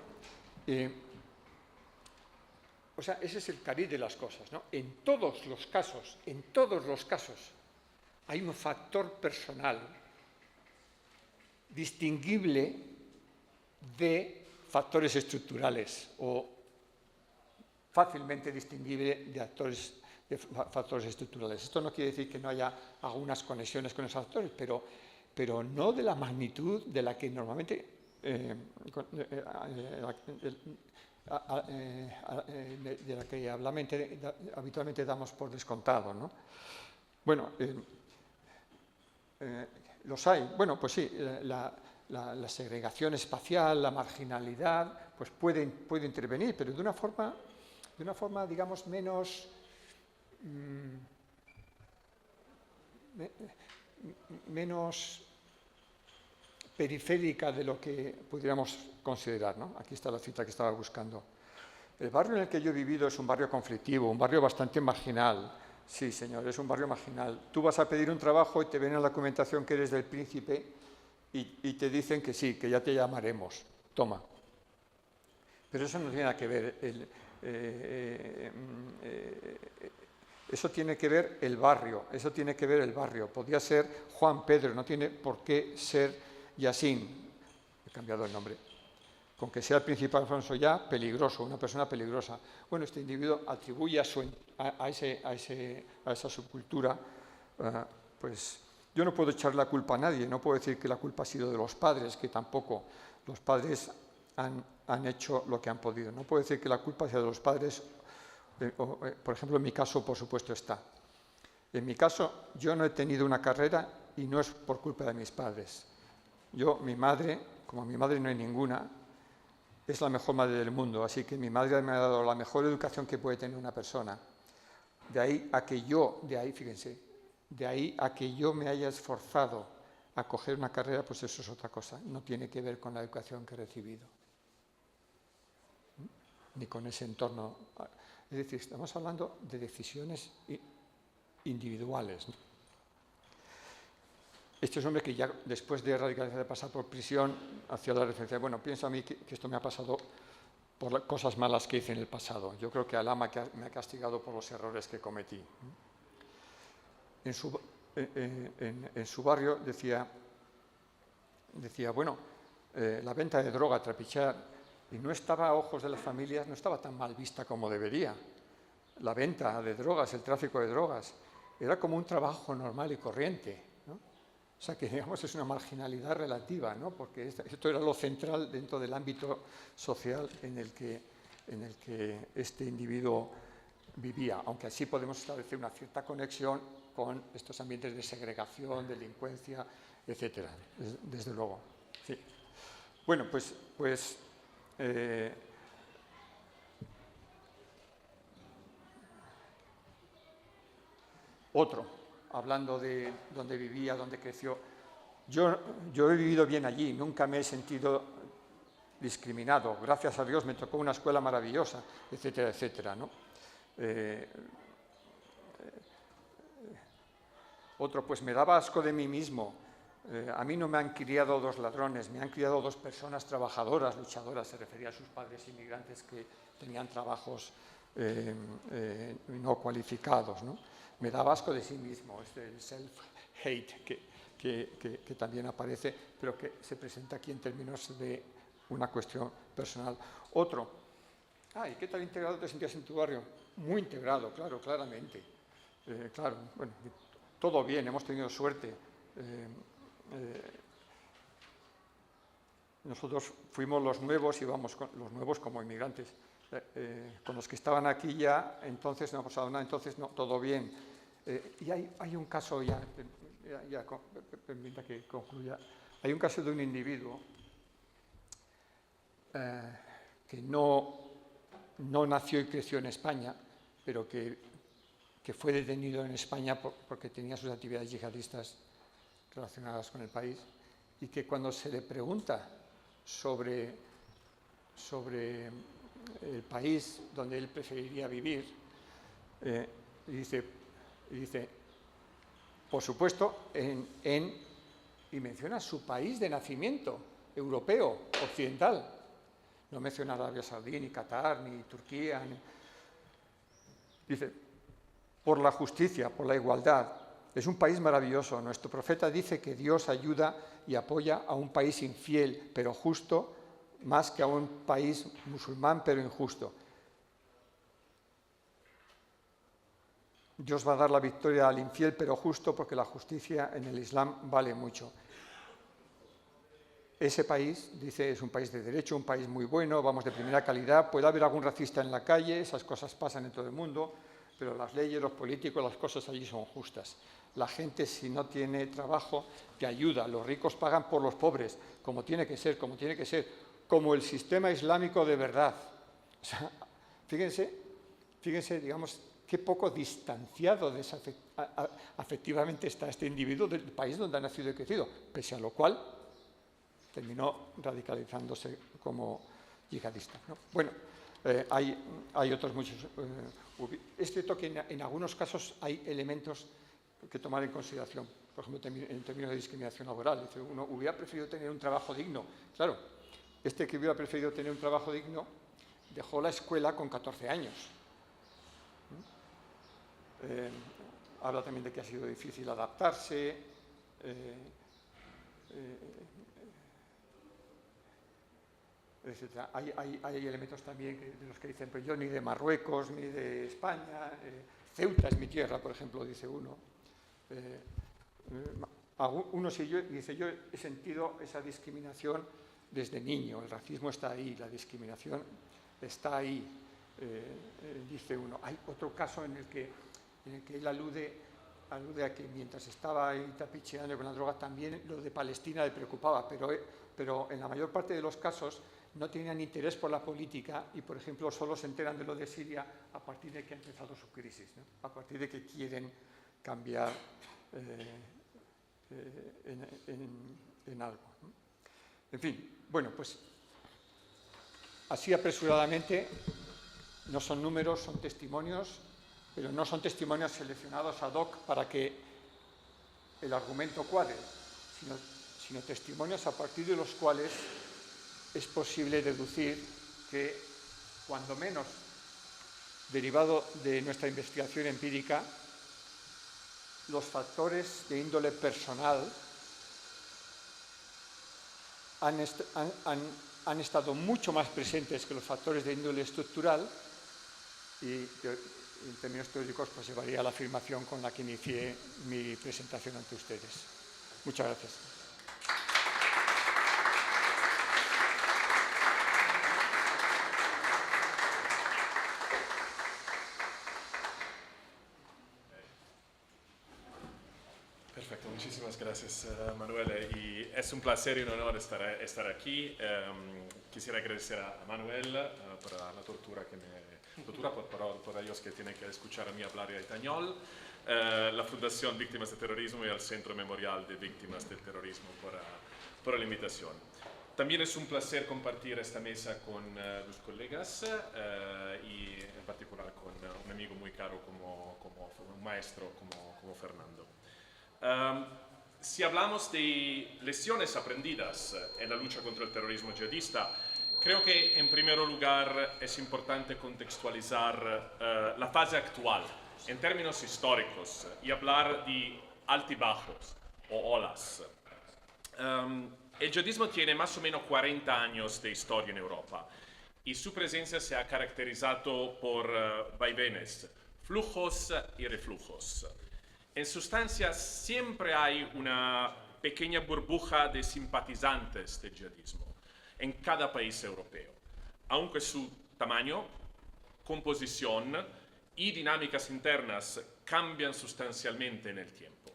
o sea, ese es el cariz de las cosas, ¿no? En todos los casos, hay un factor personal distinguible de factores estructurales o fácilmente distinguible de factores estructurales. Esto no quiere decir que no haya algunas conexiones con esos factores, pero no de la magnitud de la que normalmente de la que habitualmente damos por descontado, ¿no? Bueno, los hay. Bueno, pues sí, la segregación espacial, la marginalidad, pues puede intervenir, pero de una forma, digamos, menos periférica de lo que pudiéramos considerar, ¿no? Aquí está la cita que estaba buscando. El barrio en el que yo he vivido es un barrio conflictivo, un barrio bastante marginal. Sí, señor, es un barrio marginal. Tú vas a pedir un trabajo y te ven en la documentación que eres del Príncipe y te dicen que sí, que ya te llamaremos. Toma. Pero eso no tiene nada que ver. Eso tiene que ver el barrio. Podría ser Juan Pedro, no tiene por qué ser Yasín. He cambiado el nombre. Con que sea el príncipe Alfonso ya, peligroso, una persona peligrosa. Bueno, este individuo atribuye a esa subcultura, pues yo no puedo echar la culpa a nadie, no puedo decir que la culpa ha sido de los padres, que tampoco los padres han hecho lo que han podido. No puedo decir que la culpa sea de los padres, por ejemplo, en mi caso, por supuesto, está. En mi caso, yo no he tenido una carrera y no es por culpa de mis padres. Mi madre, como mi madre no hay ninguna, es la mejor madre del mundo, así que mi madre me ha dado la mejor educación que puede tener una persona. De ahí a que yo me haya esforzado a coger una carrera, pues eso es otra cosa. No tiene que ver con la educación que he recibido, ni con ese entorno. Es decir, estamos hablando de decisiones individuales, ¿no? Este es un hombre que ya después de radicalizarse, de pasar por prisión, hacía la referencia, bueno, pienso a mí que esto me ha pasado por cosas malas que hice en el pasado. Yo creo que Alá me ha castigado por los errores que cometí. En su barrio decía bueno, la venta de droga, trapichear, y no estaba a ojos de las familias, no estaba tan mal vista como debería. La venta de drogas, el tráfico de drogas, era como un trabajo normal y corriente, ¿no? O sea que, digamos, es una marginalidad relativa, ¿no? Porque esto era lo central dentro del ámbito social en el que este individuo vivía, aunque así podemos establecer una cierta conexión con estos ambientes de segregación, delincuencia, etcétera, desde luego. Sí. Bueno, pues otro, hablando de dónde vivía, dónde creció. Yo he vivido bien allí, nunca me he sentido discriminado. Gracias a Dios me tocó una escuela maravillosa, etcétera, etcétera, ¿no? Otro, pues me daba asco de mí mismo. A mí no me han criado 2 ladrones, me han criado 2 personas trabajadoras, luchadoras. Se refería a sus padres inmigrantes que tenían trabajos no cualificados, ¿no? Me daba asco de sí mismo, el self-hate que también aparece, pero que se presenta aquí en términos de una cuestión personal. Otro, ¿Y qué tal integrado te sentías en tu barrio? Muy integrado, claro, claramente. Claro, bueno, todo bien, hemos tenido suerte. Nosotros fuimos los nuevos, íbamos los nuevos como inmigrantes. Con los que estaban aquí ya, entonces no ha pasado nada, entonces no, todo bien. Y hay un caso, permita que concluya, hay un caso de un individuo que no nació y creció en España, pero que fue detenido en España porque tenía sus actividades yihadistas relacionadas con el país, y que cuando se le pregunta sobre el país donde él preferiría vivir, dice, por supuesto, y menciona su país de nacimiento, europeo, occidental. No menciona Arabia Saudí, ni Qatar, ni Turquía. Dice, por la justicia, por la igualdad. Es un país maravilloso. Nuestro profeta dice que Dios ayuda y apoya a un país infiel, pero justo, más que a un país musulmán, pero injusto. Dios va a dar la victoria al infiel, pero justo, porque la justicia en el Islam vale mucho. Ese país, dice, es un país de derecho, un país muy bueno, vamos, de primera calidad. Puede haber algún racista en la calle, esas cosas pasan en todo el mundo, pero las leyes, los políticos, las cosas allí son justas. La gente, si no tiene trabajo, te ayuda. Los ricos pagan por los pobres, como tiene que ser, como el sistema islámico de verdad. O sea, fíjense, digamos, qué poco distanciado afectivamente está este individuo del país donde ha nacido y crecido, pese a lo cual terminó radicalizándose como yihadista, ¿no? Bueno, hay otros muchos. Es cierto que en algunos casos hay elementos que tomar en consideración. Por ejemplo, en términos de discriminación laboral. Dice, uno hubiera preferido tener un trabajo digno. Claro, este que hubiera preferido tener un trabajo digno dejó la escuela con 14 años. Habla también de que ha sido difícil adaptarse. Etcétera. Hay elementos también de los que dicen, pues yo ni de Marruecos, ni de España, Ceuta es mi tierra, por ejemplo, dice uno. Uno dice, yo he sentido esa discriminación desde niño, el racismo está ahí, la discriminación está ahí, dice uno. Hay otro caso en el que él alude a que mientras estaba ahí tapicheando con la droga, también lo de Palestina le preocupaba, pero en la mayor parte de los casos no tenían interés por la política y, por ejemplo, solo se enteran de lo de Siria a partir de que ha empezado su crisis, ¿no? A partir de que quieren cambiar en algo, ¿no? En fin, bueno, pues así apresuradamente, no son números, son testimonios, pero no son testimonios seleccionados ad hoc para que el argumento cuadre, sino testimonios a partir de los cuales es posible deducir que, cuando menos, derivado de nuestra investigación empírica, los factores de índole personal han estado mucho más presentes que los factores de índole estructural, y en términos teóricos pues llevaría a la afirmación con la que inicié mi presentación ante ustedes. Muchas gracias. Perfecto, muchísimas gracias, Manuel, y es un placer y un honor estar aquí. Quisiera agradecer a Manuel por la tortura por ellos que tienen que escuchar a mí hablar en español, la Fundación Víctimas de Terrorismo y el Centro Memorial de Víctimas del Terrorismo por la invitación. También es un placer compartir esta mesa con los colegas y en particular con un amigo muy caro como un maestro como Fernando. Si hablamos de lecciones aprendidas en la lucha contra el terrorismo yihadista, creo que en primer lugar es importante contextualizar la fase actual en términos históricos y hablar de altibajos o olas. El yihadismo tiene más o menos 40 años de historia en Europa y su presencia se ha caracterizado por vaivenes, flujos y reflujos. En sustancia, siempre hay una pequeña burbuja de simpatizantes del yihadismo en cada país europeo, aunque su tamaño, composición y dinámicas internas cambian sustancialmente en el tiempo.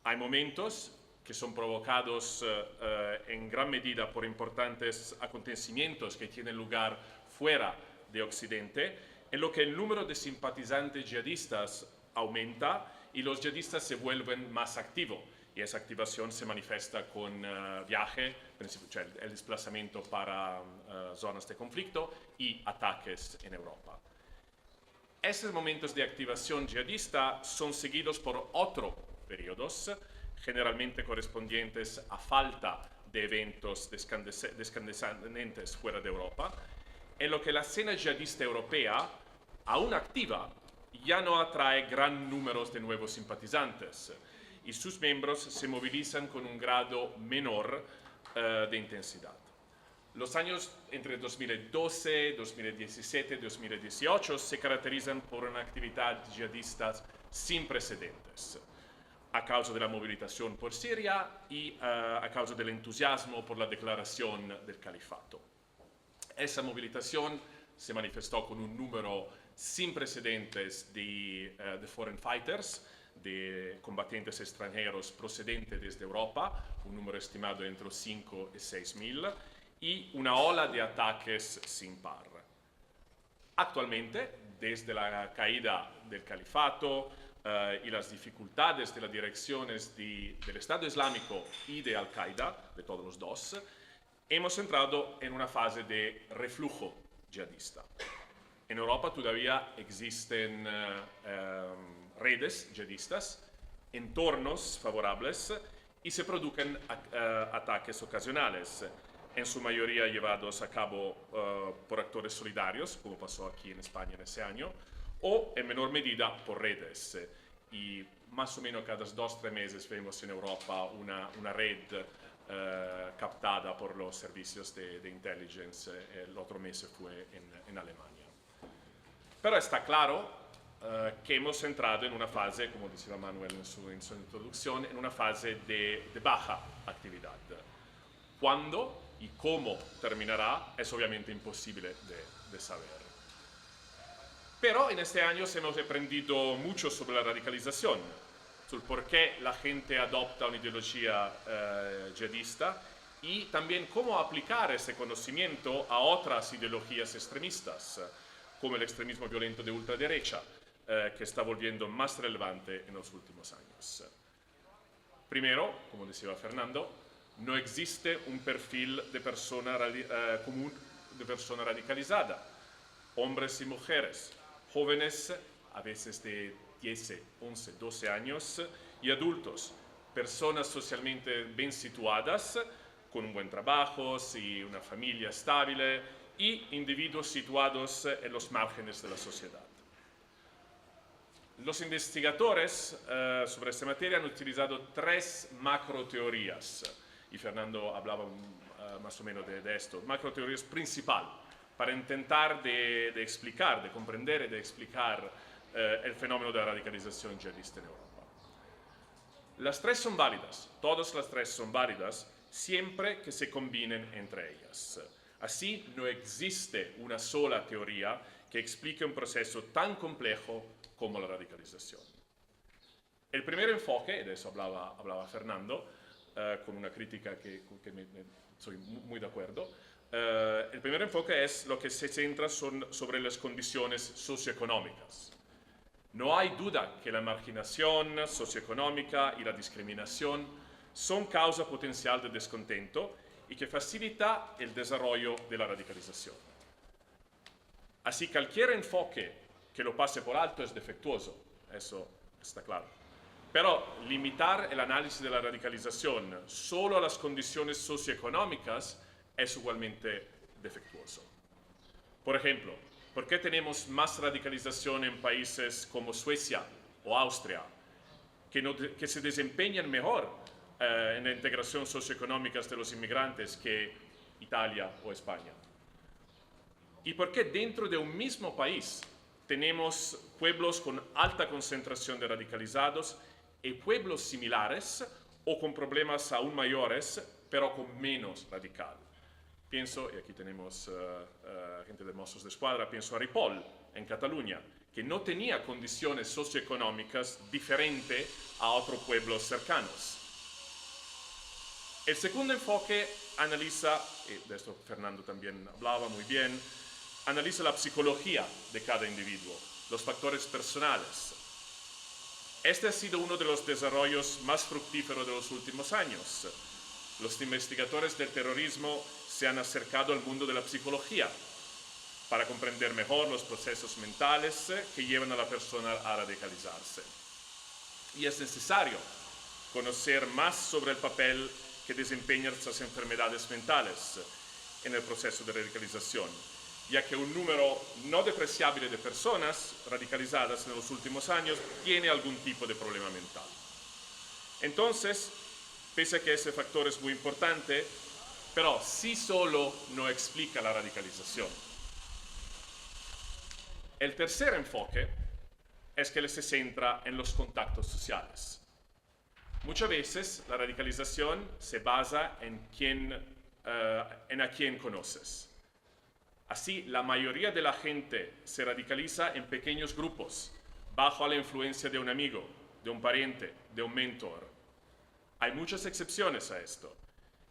Hay momentos que son provocados en gran medida por importantes acontecimientos que tienen lugar fuera de Occidente, en lo que el número de simpatizantes yihadistas aumenta y los yihadistas se vuelven más activos. Y esa activación se manifiesta con viaje, cioè el desplazamiento para zonas de conflicto y ataques en Europa. Esos momentos de activación yihadista son seguidos por otros periodos, generalmente correspondientes a falta de eventos descandescentes fuera de Europa, en lo que la escena yihadista europea, aún activa, ya no atrae gran número de nuevos simpatizantes y sus miembros se movilizan con un grado menor de intensidad. Los años entre 2012, 2017 y 2018 se caracterizan por una actividad yihadista sin precedentes, a causa de la movilización por Siria y a causa del entusiasmo por la declaración del califato. Esa movilización se manifestó con un número sin precedentes de foreign fighters, de combatientes extranjeros procedentes desde Europa, un número estimado entre 5 y 6 mil, y una ola de ataques sin par. Actualmente, desde la caída del califato y las dificultades de las direcciones del Estado Islámico y de Al-Qaeda, de todos los dos, hemos entrado en una fase de reflujo yihadista. En Europa todavía existen redes yihadistas, entornos favorables y se producen ataques ocasionales, en su mayoría llevados a cabo por actores solidarios, como pasó aquí en España en ese año, o en menor medida por redes. Y más o menos cada 2 o 3 meses vemos en Europa una red captada por los servicios de intelligence. El otro mes fue en Alemania. Pero está claro que hemos entrado en una fase, como decía Manuel en su introducción, en una fase de baja actividad. ¿Cuándo y cómo terminará? Es obviamente imposible de saber. Pero en este año hemos aprendido mucho sobre la radicalización, sobre por qué la gente adopta una ideología yihadista y también cómo aplicar ese conocimiento a otras ideologías extremistas, como el extremismo violento de ultraderecha, que está volviendo más relevante en los últimos años. Primero, como decía Fernando, no existe un perfil de persona común de persona radicalizada. Hombres y mujeres, jóvenes, a veces de 10, 11, 12 años, y adultos, personas socialmente bien situadas, con un buen trabajo y una familia estable, y individuos situados en los márgenes de la sociedad. Los investigadores sobre esta materia han utilizado 3 macroteorías, y Fernando hablaba más o menos de esto, macroteorías principales, para intentar de explicar, de comprender y de explicar el fenómeno de la radicalización yihadista en Europa. Las 3 son válidas, todas las 3 son válidas, siempre que se combinen entre ellas. Así, no existe una sola teoría que explique un proceso tan complejo como la radicalización. El primer enfoque, y de eso hablaba Fernando, con una crítica que soy muy de acuerdo, el primer enfoque es lo que se centra sobre las condiciones socioeconómicas. No hay duda que la marginación socioeconómica y la discriminación son causa potencial de descontento y que facilita el desarrollo de la radicalización. Así, cualquier enfoque que lo pase por alto es defectuoso, eso está claro. Pero limitar el análisis de la radicalización solo a las condiciones socioeconómicas es igualmente defectuoso. Por ejemplo, ¿por qué tenemos más radicalización en países como Suecia o Austria, que se desempeñan mejor en la integración socioeconómica de los inmigrantes que Italia o España? y por qué dentro de un mismo país tenemos pueblos con alta concentración de radicalizados y pueblos similares o con problemas aún mayores, pero con menos radical. Pienso, y aquí tenemos gente de Mossos de Escuadra, pienso a Ripoll, en Cataluña, que no tenía condiciones socioeconómicas diferentes a otros pueblos cercanos. El segundo enfoque analiza, y de esto Fernando también hablaba muy bien, analiza la psicología de cada individuo, los factores personales. Este ha sido uno de los desarrollos más fructíferos de los últimos años. Los investigadores del terrorismo se han acercado al mundo de la psicología para comprender mejor los procesos mentales que llevan a la persona a radicalizarse. Y es necesario conocer más sobre el papel que desempeñan estas enfermedades mentales en el proceso de radicalización, ya que un número no despreciable de personas radicalizadas en los últimos años tiene algún tipo de problema mental. Entonces, pese a que ese factor es muy importante, pero sí solo no explica la radicalización. El tercer enfoque es que se centra en los contactos sociales. Muchas veces la radicalización se basa en a quién conoces. Así, la mayoría de la gente se radicaliza en pequeños grupos, bajo la influencia de un amigo, de un pariente, de un mentor. Hay muchas excepciones a esto,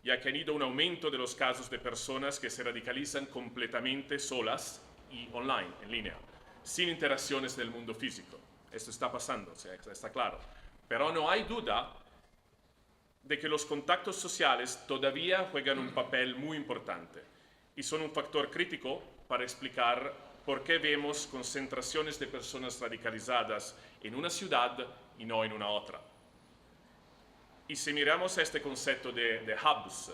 ya que ha habido un aumento de los casos de personas que se radicalizan completamente solas y online, en línea, sin interacciones del mundo físico. Esto está pasando, está claro. Pero no hay duda de que los contactos sociales todavía juegan un papel muy importante y son un factor crítico para explicar por qué vemos concentraciones de personas radicalizadas en una ciudad y no en una otra. Y si miramos este concepto de hubs,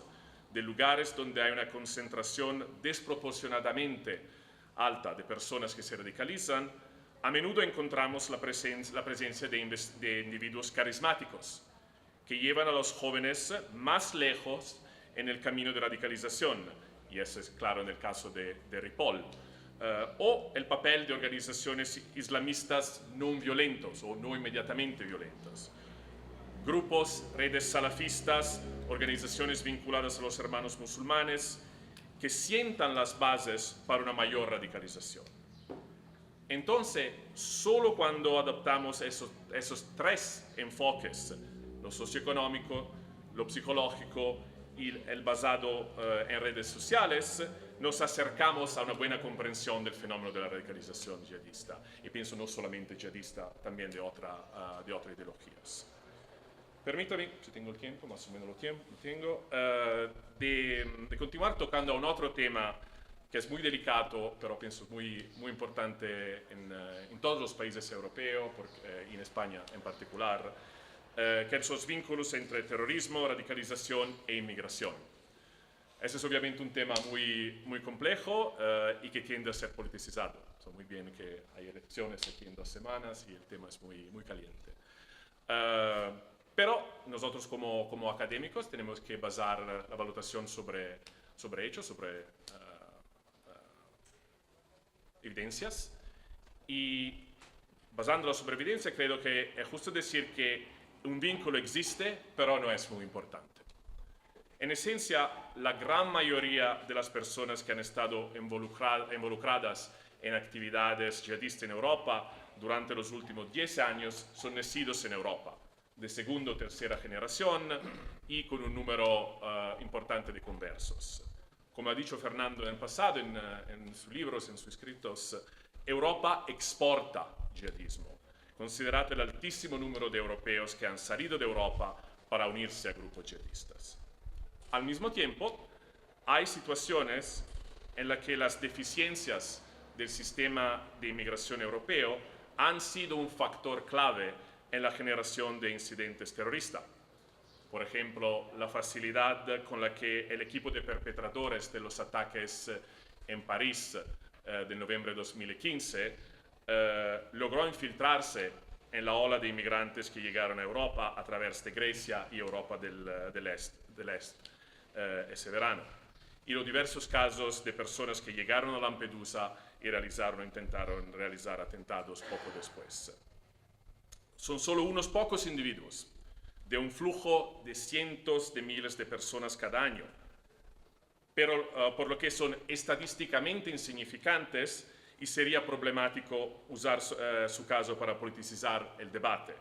de lugares donde hay una concentración desproporcionadamente alta de personas que se radicalizan, a menudo encontramos la presencia de individuos carismáticos que llevan a los jóvenes más lejos en el camino de radicalización, y eso es claro en el caso de Ripoll, o el papel de organizaciones islamistas no violentos o no inmediatamente violentas. Grupos, redes salafistas, organizaciones vinculadas a los hermanos musulmanes, que sientan las bases para una mayor radicalización. Entonces, solo cuando adoptamos esos tres enfoques, lo socioeconómico, lo psicológico y el basado en redes sociales, nos acercamos a una buena comprensión del fenómeno de la radicalización yihadista. Y pienso no solamente yihadista, también de otras ideologías. Permítame, si tengo el tiempo, más o menos lo tengo, de continuar tocando un otro tema que es muy delicado, pero pienso muy importante en todos los países europeos y en España en particular, que son los vínculos entre terrorismo, radicalización e inmigración. Ese es obviamente un tema muy complejo y que tiende a ser politicizado. So, muy bien que hay elecciones aquí en 2 semanas y el tema es muy caliente. Pero nosotros como académicos tenemos que basar la valoración sobre hechos, sobre evidencias, y basándola sobre evidencia creo que es justo decir que un vínculo existe, pero no es muy importante. En esencia, la gran mayoría de las personas que han estado involucradas en actividades yihadistas en Europa durante los últimos 10 años son nacidos en Europa, de segunda o tercera generación y con un número importante de conversos. Como ha dicho Fernando en el pasado, en sus libros, en sus escritos, Europa exporta yihadismo. Considerate el altísimo número de europeos que han salido de Europa para unirse a grupos yihadistas. Al mismo tiempo, hay situaciones en las que las deficiencias del sistema de inmigración europeo han sido un factor clave en la generación de incidentes terroristas. Por ejemplo, la facilidad con la que el equipo de perpetradores de los ataques en París de noviembre de 2015 logró infiltrarse en la ola de inmigrantes que llegaron a Europa a través de Grecia y Europa del Este ese verano. y los diversos casos de personas que llegaron a Lampedusa y intentaron realizar atentados poco después. Son solo unos pocos individuos de un flujo de cientos de miles de personas cada año, pero por lo que son estadísticamente insignificantes y sería problemático usar su caso para politicizar el debate.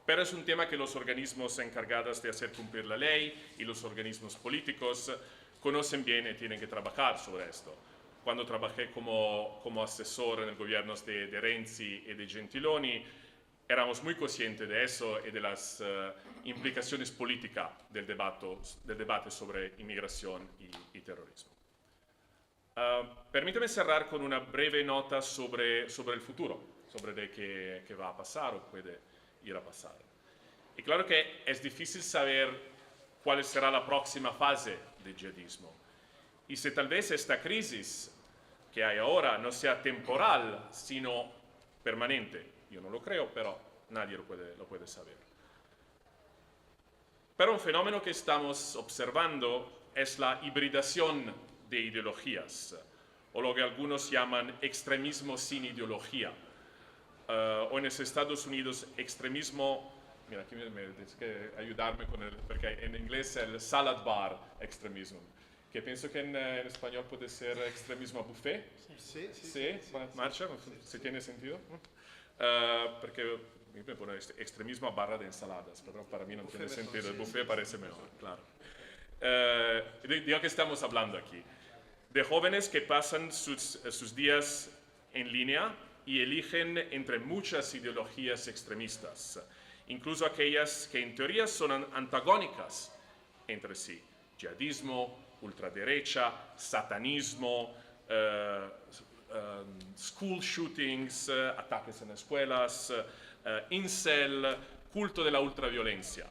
Pero es un tema que los organismos encargados de hacer cumplir la ley y los organismos políticos conocen bien y tienen que trabajar sobre esto. Cuando trabajé como asesor en el gobierno de Renzi y de Gentiloni, éramos muy conscientes de eso y de las implicaciones políticas del debate sobre inmigración y terrorismo. Permítame cerrar con una breve nota sobre el futuro, sobre de qué va a pasar o puede ir a pasar. Y claro que es difícil saber cuál será la próxima fase del yihadismo. Y si tal vez esta crisis que hay ahora no sea temporal, sino permanente. Yo no lo creo, pero nadie lo puede saber. Pero un fenómeno que estamos observando es la hibridación de ideologías, o lo que algunos llaman extremismo sin ideología. O en los Estados Unidos, extremismo, mira, aquí me tienes que ayudarme con porque en inglés es el salad bar extremismo, que pienso que en español puede ser extremismo a buffet. Sí. Marcha, si tiene sentido. Porque me pone extremismo a barra de ensaladas, pero para mí no tiene sentido, el buffet parece mejor, claro. ¿De qué estamos hablando aquí? De jóvenes que pasan sus días en línea y eligen entre muchas ideologías extremistas, incluso aquellas que en teoría son antagónicas entre sí. Yihadismo, ultraderecha, satanismo, school shootings, ataques en escuelas, incel, culto de la ultraviolencia.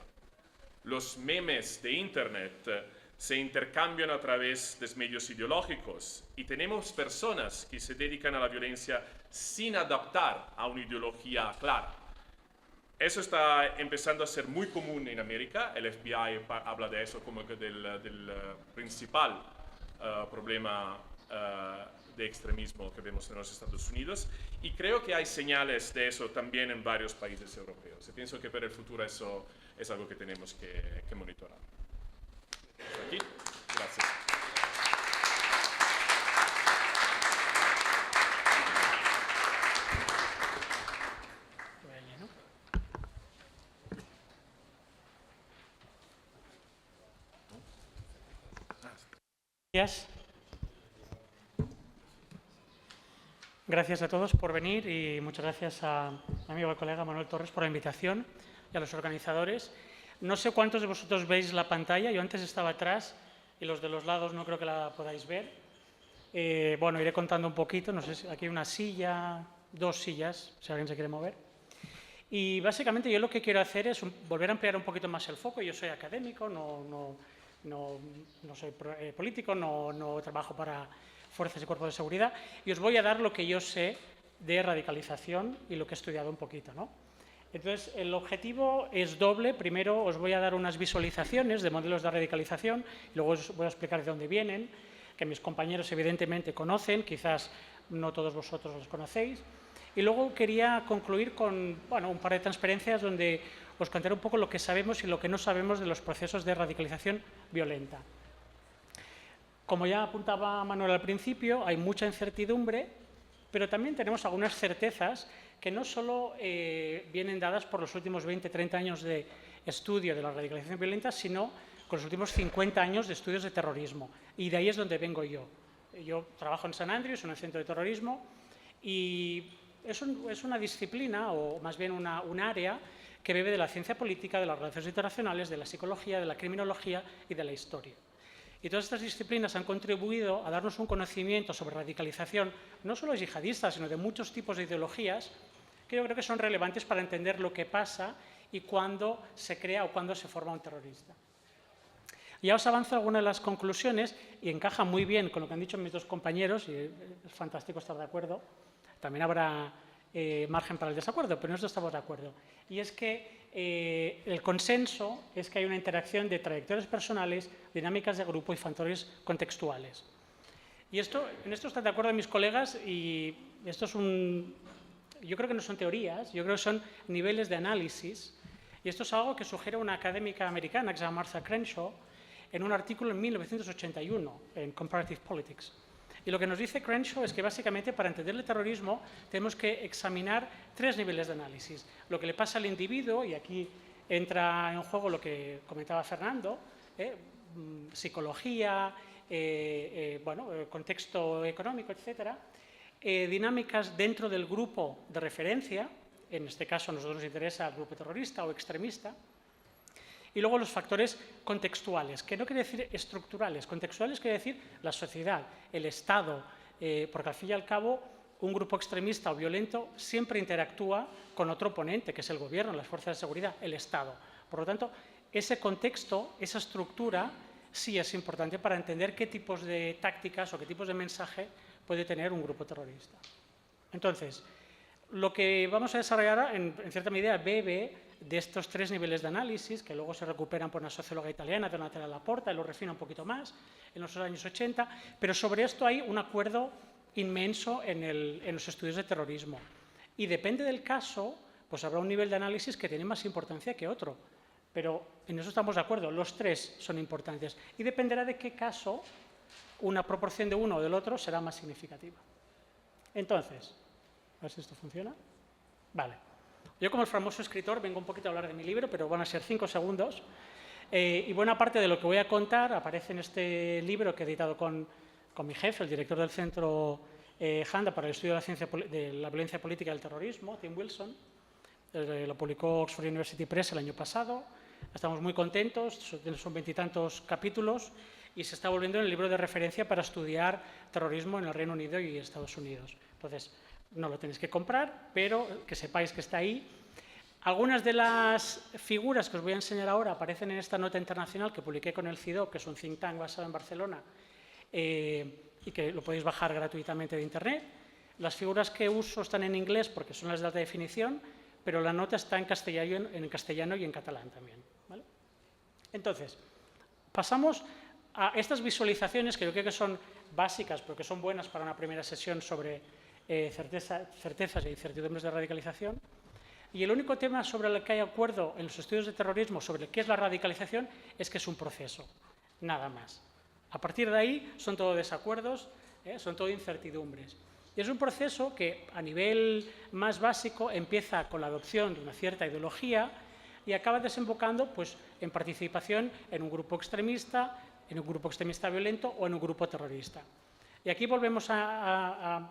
Los memes de Internet se intercambian a través de medios ideológicos y tenemos personas que se dedican a la violencia sin adaptar a una ideología clara. Eso está empezando a ser muy común en América. El FBI habla de eso como que del principal problema de extremismo que vemos en los Estados Unidos, y creo que hay señales de eso también en varios países europeos. Y pienso que para el futuro eso es algo que tenemos que monitorar. Hasta aquí. Gracias. Gracias. Gracias a todos por venir y muchas gracias a mi amigo y colega Manuel Torres por la invitación y a los organizadores. No sé cuántos de vosotros veis la pantalla, yo antes estaba atrás y los de los lados no creo que la podáis ver. Bueno, iré contando un poquito, no sé si aquí hay una silla, dos sillas, si alguien se quiere mover. Y básicamente yo lo que quiero hacer es volver a ampliar un poquito más el foco. Yo soy académico, no soy político, no trabajo para fuerzas y cuerpos de seguridad, y os voy a dar lo que yo sé de radicalización y lo que he estudiado un poquito, ¿no? Entonces, el objetivo es doble. Primero, os voy a dar unas visualizaciones de modelos de radicalización, y luego os voy a explicar de dónde vienen, que mis compañeros evidentemente conocen, quizás no todos vosotros los conocéis. Y luego quería concluir con un par de transparencias donde os contaré un poco lo que sabemos y lo que no sabemos de los procesos de radicalización violenta. Como ya apuntaba Manuel al principio, hay mucha incertidumbre, pero también tenemos algunas certezas que no solo vienen dadas por los últimos 20-30 años de estudio de la radicalización violenta, sino con los últimos 50 años de estudios de terrorismo. Y de ahí es donde vengo yo. Yo trabajo en St. Andrews, en el Centro de Terrorismo, y es una disciplina, o más bien un área, que bebe de la ciencia política, de las relaciones internacionales, de la psicología, de la criminología y de la historia. Y todas estas disciplinas han contribuido a darnos un conocimiento sobre radicalización, no solo yihadista, sino de muchos tipos de ideologías, que yo creo que son relevantes para entender lo que pasa y cuándo se crea o cuándo se forma un terrorista. Ya os avanzo algunas de las conclusiones y encaja muy bien con lo que han dicho mis dos compañeros, y es fantástico estar de acuerdo. También habrá margen para el desacuerdo, pero nosotros estamos de acuerdo. Y es que el consenso es que hay una interacción de trayectorias personales, dinámicas de grupo y factores contextuales. Y en esto están de acuerdo mis colegas, y esto es yo creo que no son teorías, yo creo que son niveles de análisis, y esto es algo que sugiere una académica americana que se llama Martha Crenshaw en un artículo en 1981 en Comparative Politics. Y lo que nos dice Crenshaw es que básicamente para entender el terrorismo tenemos que examinar 3 niveles de análisis. Lo que le pasa al individuo, y aquí entra en juego lo que comentaba Fernando, psicología, contexto económico, etcétera, dinámicas dentro del grupo de referencia, en este caso a nosotros nos interesa el grupo terrorista o extremista, y luego los factores contextuales, que no quiere decir estructurales. Contextuales quiere decir la sociedad, el Estado, porque al fin y al cabo un grupo extremista o violento siempre interactúa con otro oponente, que es el gobierno, las fuerzas de seguridad, el Estado. Por lo tanto, ese contexto, esa estructura, sí es importante para entender qué tipos de tácticas o qué tipos de mensaje puede tener un grupo terrorista. Entonces, lo que vamos a desarrollar ahora, en cierta medida, bebe de estos 3 niveles de análisis, que luego se recuperan por una socióloga italiana, Donatella Laporta, y lo refina un poquito más en los años 80, pero sobre esto hay un acuerdo inmenso en los estudios de terrorismo. Y depende del caso, pues habrá un nivel de análisis que tiene más importancia que otro. Pero en eso estamos de acuerdo, los 3 son importantes. Y dependerá de qué caso una proporción de uno o del otro será más significativa. Entonces, a ver si esto funciona. Vale. Yo, como el famoso escritor, vengo un poquito a hablar de mi libro, pero van a ser 5 segundos. Y buena parte de lo que voy a contar aparece en este libro que he editado con mi jefe, el director del Centro Handa para el Estudio de la Violencia Política y el Terrorismo, Tim Wilson. Lo publicó Oxford University Press el año pasado. Estamos muy contentos, son 20 y tantos capítulos, y se está volviendo en el libro de referencia para estudiar terrorismo en el Reino Unido y Estados Unidos. Entonces, no lo tenéis que comprar, pero que sepáis que está ahí. Algunas de las figuras que os voy a enseñar ahora aparecen en esta nota internacional que publiqué con el CIDOB, que es un think tank basado en Barcelona, y que lo podéis bajar gratuitamente de Internet. Las figuras que uso están en inglés porque son las de alta definición, pero la nota está en castellano y en catalán también, ¿vale? Entonces, pasamos a estas visualizaciones que yo creo que son básicas, pero que son buenas para una primera sesión sobre certezas e incertidumbres de radicalización. Y el único tema sobre el que hay acuerdo en los estudios de terrorismo sobre qué es la radicalización es que es un proceso, nada más. A partir de ahí son todo desacuerdos, son todo incertidumbres. Y es un proceso que a nivel más básico empieza con la adopción de una cierta ideología y acaba desembocando pues, en participación en un grupo extremista violento o en un grupo terrorista. Y aquí volvemos a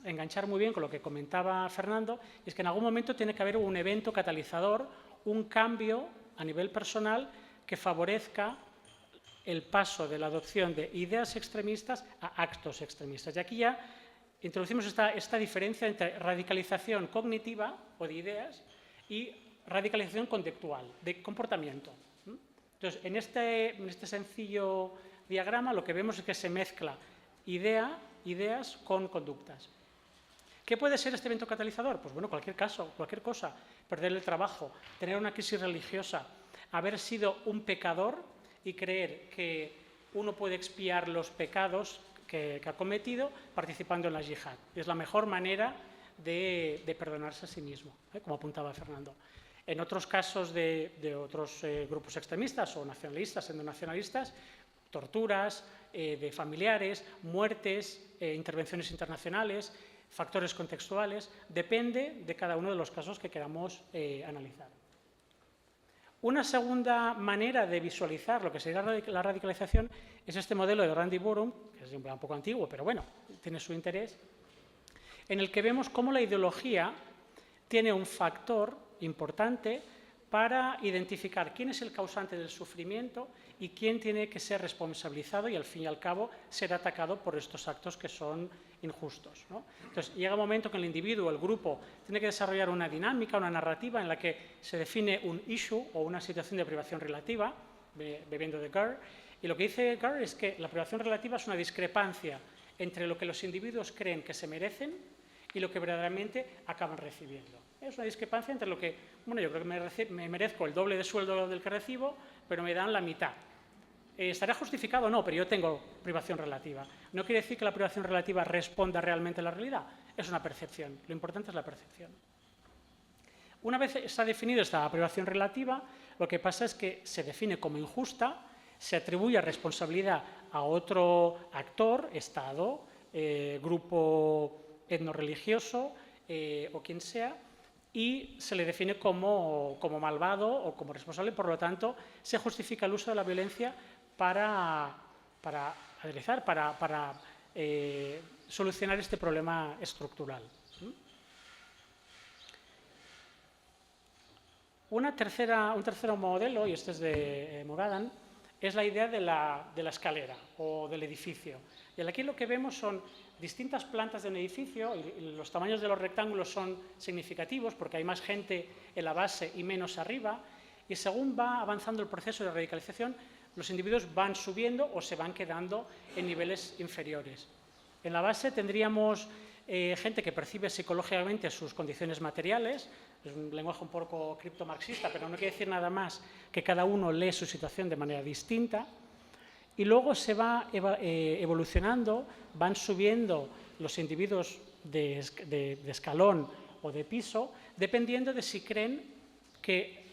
enganchar muy bien con lo que comentaba Fernando, es que en algún momento tiene que haber un evento catalizador, un cambio a nivel personal que favorezca el paso de la adopción de ideas extremistas a actos extremistas. Y aquí ya introducimos esta diferencia entre radicalización cognitiva o de ideas y radicalización conductual, de comportamiento. Entonces, en este sencillo diagrama lo que vemos es que se mezcla ideas con conductas. ¿Qué puede ser este evento catalizador? Pues bueno, cualquier cosa, perder el trabajo, tener una crisis religiosa, haber sido un pecador y creer que uno puede expiar los pecados que ha cometido participando en la yihad. Es la mejor manera de perdonarse a sí mismo, como apuntaba Fernando. En otros casos de otros grupos extremistas o nacionalistas, endonacionalistas, torturas de familiares, muertes, intervenciones internacionales, factores contextuales, depende de cada uno de los casos que queramos analizar. Una segunda manera de visualizar lo que sería la radicalización es este modelo de Randy Borum, que es un poco antiguo, pero bueno, tiene su interés, en el que vemos cómo la ideología tiene un factor importante para identificar quién es el causante del sufrimiento y quién tiene que ser responsabilizado y, al fin y al cabo, ser atacado por estos actos que son injustos, ¿no? Entonces, llega un momento que el individuo, el grupo, tiene que desarrollar una dinámica, una narrativa en la que se define un issue o una situación de privación relativa, bebiendo de Gare, y lo que dice Gare es que la privación relativa es una discrepancia entre lo que los individuos creen que se merecen y lo que verdaderamente acaban recibiendo. Es una discrepancia entre lo que, bueno, yo creo que me merezco el doble de sueldo del que recibo, pero me dan la mitad. ¿Estará justificado? No, pero yo tengo privación relativa. No quiere decir que la privación relativa responda realmente a la realidad. Es una percepción. Lo importante es la percepción. Una vez está definida esta privación relativa, lo que pasa es que se define como injusta, se atribuye responsabilidad a otro actor, Estado, grupo etnorreligioso o quien sea, y se le define como malvado o como responsable. Por lo tanto, se justifica el uso de la violencia para aderezar, para solucionar este problema estructural. Un tercer modelo, y este es de Mogadan, es la idea de la escalera o del edificio. Y aquí lo que vemos son distintas plantas de un edificio, y los tamaños de los rectángulos son significativos porque hay más gente en la base y menos arriba, y según va avanzando el proceso de radicalización, los individuos van subiendo o se van quedando en niveles inferiores. En la base tendríamos gente que percibe psicológicamente sus condiciones materiales, es un lenguaje un poco criptomarxista, pero no quiere decir nada más que cada uno lee su situación de manera distinta, y luego se va evolucionando, van subiendo los individuos de escalón o de piso, dependiendo de si creen que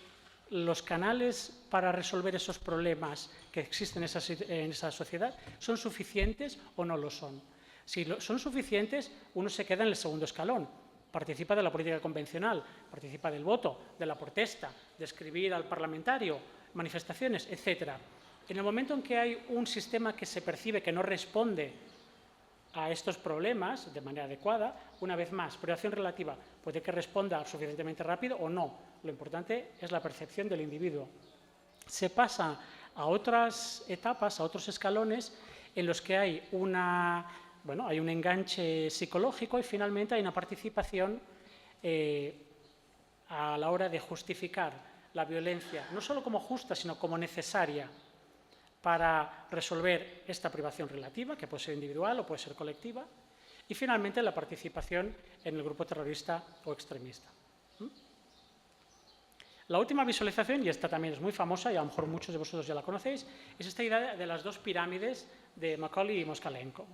los canales para resolver esos problemas que existen en esa sociedad son suficientes o no lo son. Si son suficientes, uno se queda en el segundo escalón, participa de la política convencional, participa del voto, de la protesta, de escribir al parlamentario, manifestaciones, etc. En el momento en que hay un sistema que se percibe que no responde a estos problemas de manera adecuada, una vez más, privación relativa, puede que responda suficientemente rápido o no. Lo importante es la percepción del individuo. Se pasa a otras etapas, a otros escalones, en los que hay hay un enganche psicológico y finalmente hay una participación a la hora de justificar la violencia, no solo como justa, sino como necesaria para resolver esta privación relativa, que puede ser individual o puede ser colectiva, y finalmente la participación en el grupo terrorista o extremista. La última visualización, y esta también es muy famosa y a lo mejor muchos de vosotros ya la conocéis, es esta idea de las dos pirámides de Macaulay y Moskalenko.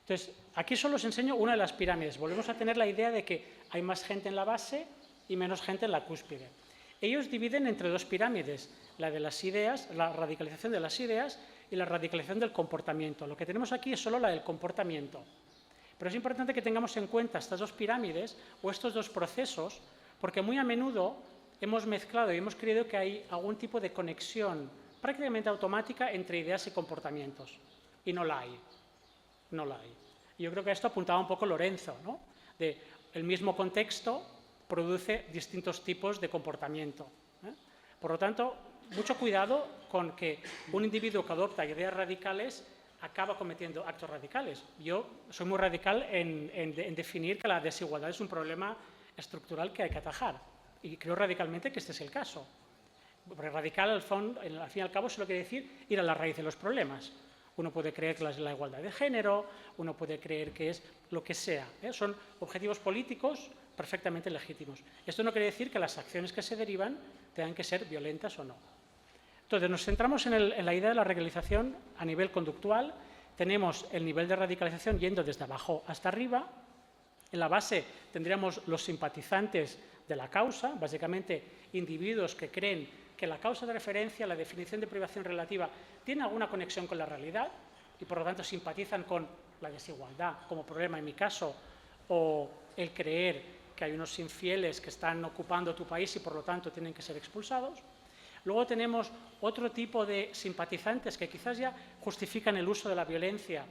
Entonces, aquí solo os enseño una de las pirámides. Volvemos a tener la idea de que hay más gente en la base y menos gente en la cúspide. Ellos dividen entre dos pirámides, la de las ideas, la radicalización de las ideas y la radicalización del comportamiento. Lo que tenemos aquí es solo la del comportamiento. Pero es importante que tengamos en cuenta estas dos pirámides o estos dos procesos, porque muy a menudo hemos mezclado y hemos creído que hay algún tipo de conexión prácticamente automática entre ideas y comportamientos. Y no la hay. No la hay. Yo creo que a esto apuntaba un poco Lorenzo, ¿no? De el mismo contexto produce distintos tipos de comportamiento. Por lo tanto, mucho cuidado con que un individuo que adopta ideas radicales acaba cometiendo actos radicales. Yo soy muy radical en definir que la desigualdad es un problema estructural que hay que atajar. Y creo radicalmente que este es el caso. Porque radical, al fin y al cabo, solo quiere decir ir a la raíz de los problemas. Uno puede creer que es la igualdad de género, uno puede creer que es lo que sea. Son objetivos políticos perfectamente legítimos. Esto no quiere decir que las acciones que se derivan tengan que ser violentas o no. Entonces, nos centramos en la idea de la radicalización a nivel conductual. Tenemos el nivel de radicalización yendo desde abajo hasta arriba. En la base tendríamos los simpatizantes de la causa, básicamente individuos que creen que la causa de referencia, la definición de privación relativa, tiene alguna conexión con la realidad y por lo tanto simpatizan con la desigualdad como problema en mi caso, o el creer que hay unos infieles que están ocupando tu país y por lo tanto tienen que ser expulsados. Luego tenemos otro tipo de simpatizantes que quizás ya justifican el uso de la violencia,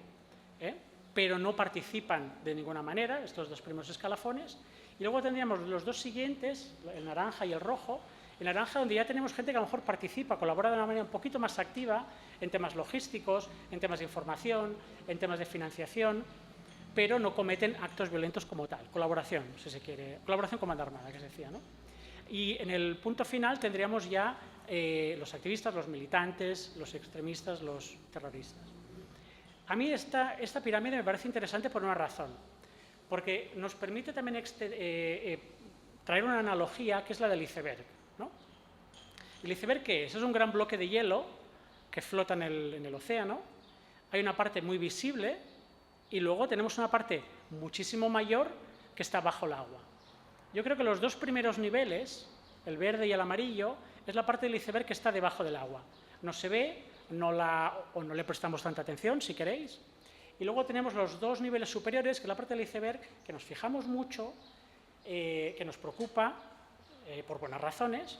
pero no participan de ninguna manera, estos dos primeros escalafones. Y luego tendríamos los dos siguientes, el naranja y el rojo. El naranja, donde ya tenemos gente que a lo mejor participa, colabora de una manera un poquito más activa en temas logísticos, en temas de información, en temas de financiación, pero no cometen actos violentos como tal. Colaboración, si se quiere. Colaboración con banda armada, que se decía, ¿no? Y en el punto final tendríamos ya los activistas, los militantes, los extremistas, los terroristas. A mí esta pirámide me parece interesante por una razón, porque nos permite también traer una analogía que es la del iceberg, ¿no? ¿El iceberg qué es? Es un gran bloque de hielo que flota en el océano. Hay una parte muy visible y luego tenemos una parte muchísimo mayor que está bajo el agua. Yo creo que los dos primeros niveles, el verde y el amarillo, es la parte del iceberg que está debajo del agua. No se ve, o no le prestamos tanta atención, si queréis. Y luego tenemos los dos niveles superiores, que es la parte del iceberg, que nos fijamos mucho, que nos preocupa por buenas razones,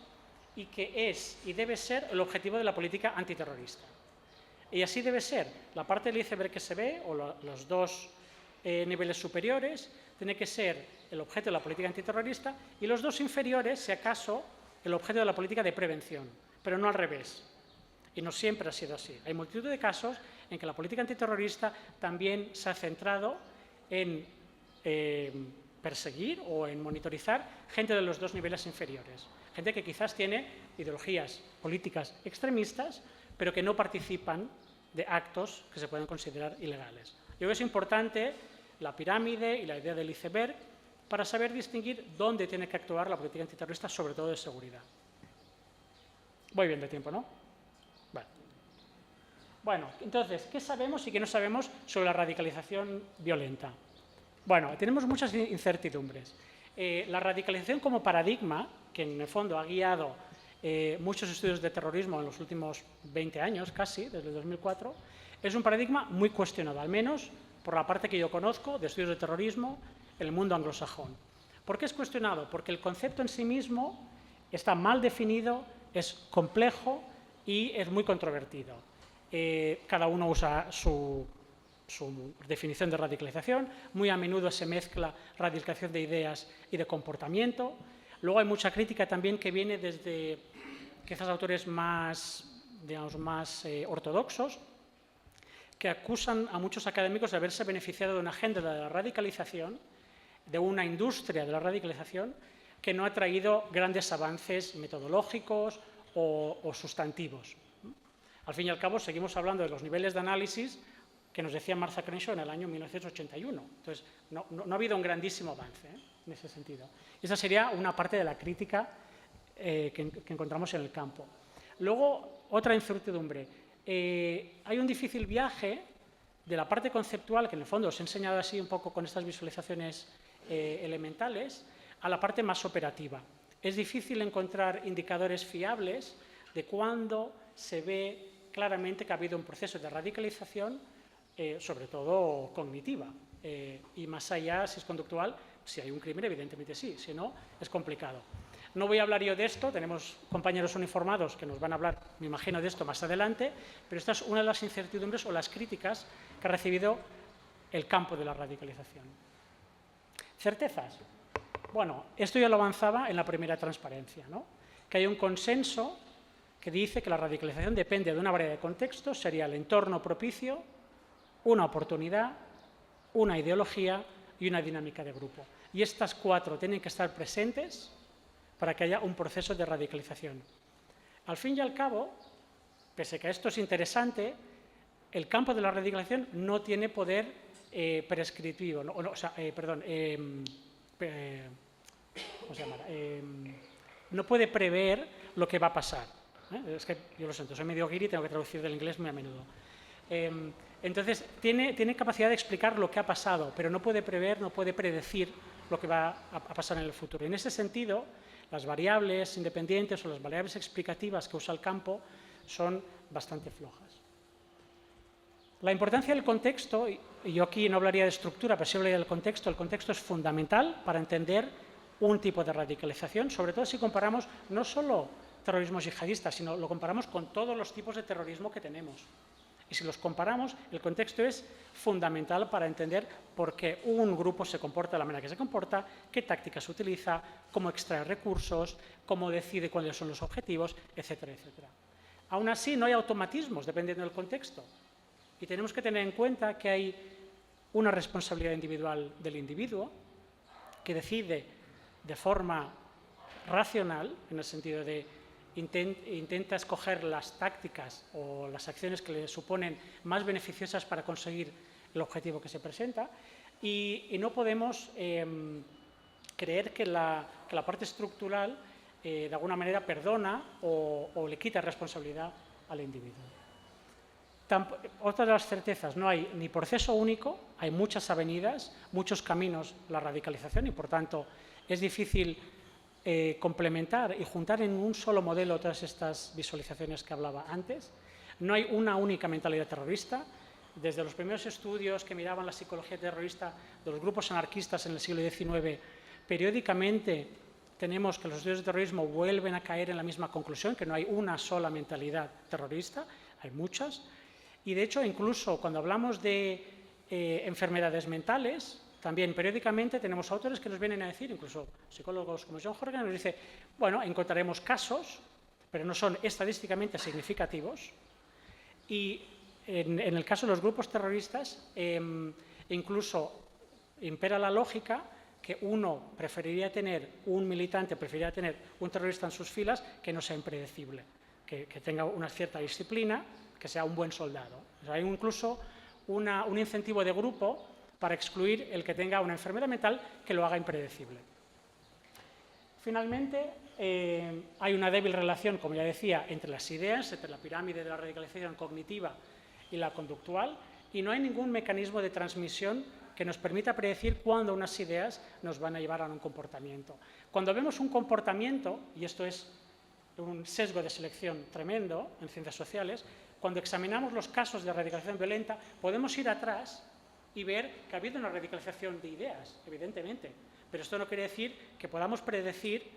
y que es y debe ser el objetivo de la política antiterrorista. Y así debe ser. La parte del iceberg que se ve, o los dos niveles superiores, tiene que ser el objeto de la política antiterrorista, y los dos inferiores, si acaso, el objeto de la política de prevención, pero no al revés. Y no siempre ha sido así. Hay multitud de casos en que la política antiterrorista también se ha centrado en perseguir o en monitorizar gente de los dos niveles inferiores. Gente que quizás tiene ideologías políticas extremistas, pero que no participan de actos que se pueden considerar ilegales. Yo creo que es importante la pirámide y la idea del iceberg para saber distinguir dónde tiene que actuar la política antiterrorista, sobre todo de seguridad. Voy bien de tiempo, ¿no? Vale. Bueno, entonces, ¿qué sabemos y qué no sabemos sobre la radicalización violenta? Bueno, tenemos muchas incertidumbres. La radicalización como paradigma, que en el fondo ha guiado muchos estudios de terrorismo en los últimos 20 años, casi, desde el 2004, es un paradigma muy cuestionado, al menos por la parte que yo conozco de estudios de terrorismo en el mundo anglosajón. ¿Por qué es cuestionado? Porque el concepto en sí mismo está mal definido, es complejo y es muy controvertido. Cada uno usa su definición de radicalización, muy a menudo se mezcla radicalización de ideas y de comportamiento. Luego hay mucha crítica también que viene desde quizás autores más, digamos, más ortodoxos, que acusan a muchos académicos de haberse beneficiado de una agenda de la radicalización, de una industria de la radicalización, que no ha traído grandes avances metodológicos o sustantivos. Al fin y al cabo, seguimos hablando de los niveles de análisis que nos decía Martha Crenshaw en el año 1981. Entonces, no ha habido un grandísimo avance en ese sentido. Esa sería una parte de la crítica que encontramos en el campo. Luego, otra incertidumbre. Hay un difícil viaje de la parte conceptual, que en el fondo os he enseñado así un poco con estas visualizaciones elementales, a la parte más operativa. Es difícil encontrar indicadores fiables de cuándo se ve claramente que ha habido un proceso de radicalización, sobre todo cognitiva. Y más allá, si es conductual, si hay un crimen, evidentemente sí, si no, es complicado. No voy a hablar yo de esto, tenemos compañeros uniformados que nos van a hablar, me imagino, de esto más adelante, pero esta es una de las incertidumbres o las críticas que ha recibido el campo de la radicalización. ¿Certezas? Bueno, esto ya lo avanzaba en la primera transparencia, ¿no? Que hay un consenso que dice que la radicalización depende de una variedad de contextos, sería el entorno propicio, una oportunidad, una ideología y una dinámica de grupo. Y estas cuatro tienen que estar presentes para que haya un proceso de radicalización. Al fin y al cabo, pese a que esto es interesante, el campo de la radicalización no tiene poder prescriptivo, ¿cómo se llama? No puede prever lo que va a pasar. Es que yo lo siento, soy medio guiri y tengo que traducir del inglés muy a menudo. Entonces, tiene capacidad de explicar lo que ha pasado, pero no puede prever, no puede predecir lo que va a pasar en el futuro. En ese sentido, las variables independientes o las variables explicativas que usa el campo son bastante flojas. La importancia del contexto, y yo aquí no hablaría de estructura, pero sí hablaría del contexto. El contexto es fundamental para entender un tipo de radicalización, sobre todo si comparamos no solo terrorismo yihadista, sino lo comparamos con todos los tipos de terrorismo que tenemos. Y si los comparamos, el contexto es fundamental para entender por qué un grupo se comporta de la manera que se comporta, qué tácticas utiliza, cómo extrae recursos, cómo decide cuáles son los objetivos, etcétera, etcétera. Aún así, no hay automatismos dependiendo del contexto. Y tenemos que tener en cuenta que hay una responsabilidad individual del individuo que decide de forma racional, en el sentido de intenta escoger las tácticas o las acciones que le suponen más beneficiosas para conseguir el objetivo que se presenta y no podemos creer que la parte estructural de alguna manera perdona o le quita responsabilidad al individuo. Otra de las certezas, no hay ni proceso único, hay muchas avenidas, muchos caminos a la radicalización y, por tanto, es difícil complementar y juntar en un solo modelo todas estas visualizaciones que hablaba antes. No hay una única mentalidad terrorista. Desde los primeros estudios que miraban la psicología terrorista de los grupos anarquistas en el siglo XIX, periódicamente tenemos que los estudios de terrorismo vuelven a caer en la misma conclusión, que no hay una sola mentalidad terrorista, hay muchas. Y, de hecho, incluso cuando hablamos de enfermedades mentales, también periódicamente tenemos autores que nos vienen a decir, incluso psicólogos como John Horgan, nos dice, bueno, encontraremos casos, pero no son estadísticamente significativos. Y en el caso de los grupos terroristas, incluso impera la lógica que uno preferiría tener, un militante preferiría tener un terrorista en sus filas que no sea impredecible, que tenga una cierta disciplina, que sea un buen soldado. O sea, hay incluso un incentivo de grupo para excluir el que tenga una enfermedad mental que lo haga impredecible. Finalmente, hay una débil relación, como ya decía, entre las ideas, entre la pirámide de la radicalización cognitiva y la conductual, y no hay ningún mecanismo de transmisión que nos permita predecir cuándo unas ideas nos van a llevar a un comportamiento. Cuando vemos un comportamiento, y esto es un sesgo de selección tremendo en ciencias sociales, cuando examinamos los casos de radicalización violenta, podemos ir atrás y ver que ha habido una radicalización de ideas, evidentemente, pero esto no quiere decir que podamos predecir,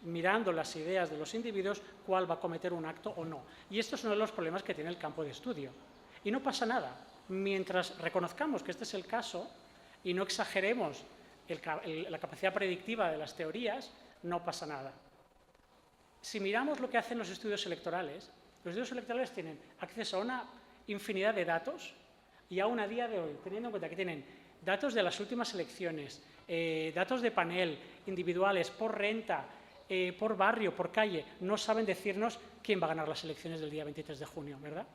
mirando las ideas de los individuos, cuál va a cometer un acto o no. Y esto es uno de los problemas que tiene el campo de estudio. Y no pasa nada. Mientras reconozcamos que este es el caso y no exageremos la capacidad predictiva de las teorías, no pasa nada. Si miramos lo que hacen los estudios electorales tienen acceso a una infinidad de datos y aún a día de hoy, teniendo en cuenta que tienen datos de las últimas elecciones, datos de panel, individuales, por renta, por barrio, por calle, no saben decirnos quién va a ganar las elecciones del día 23 de junio, ¿verdad?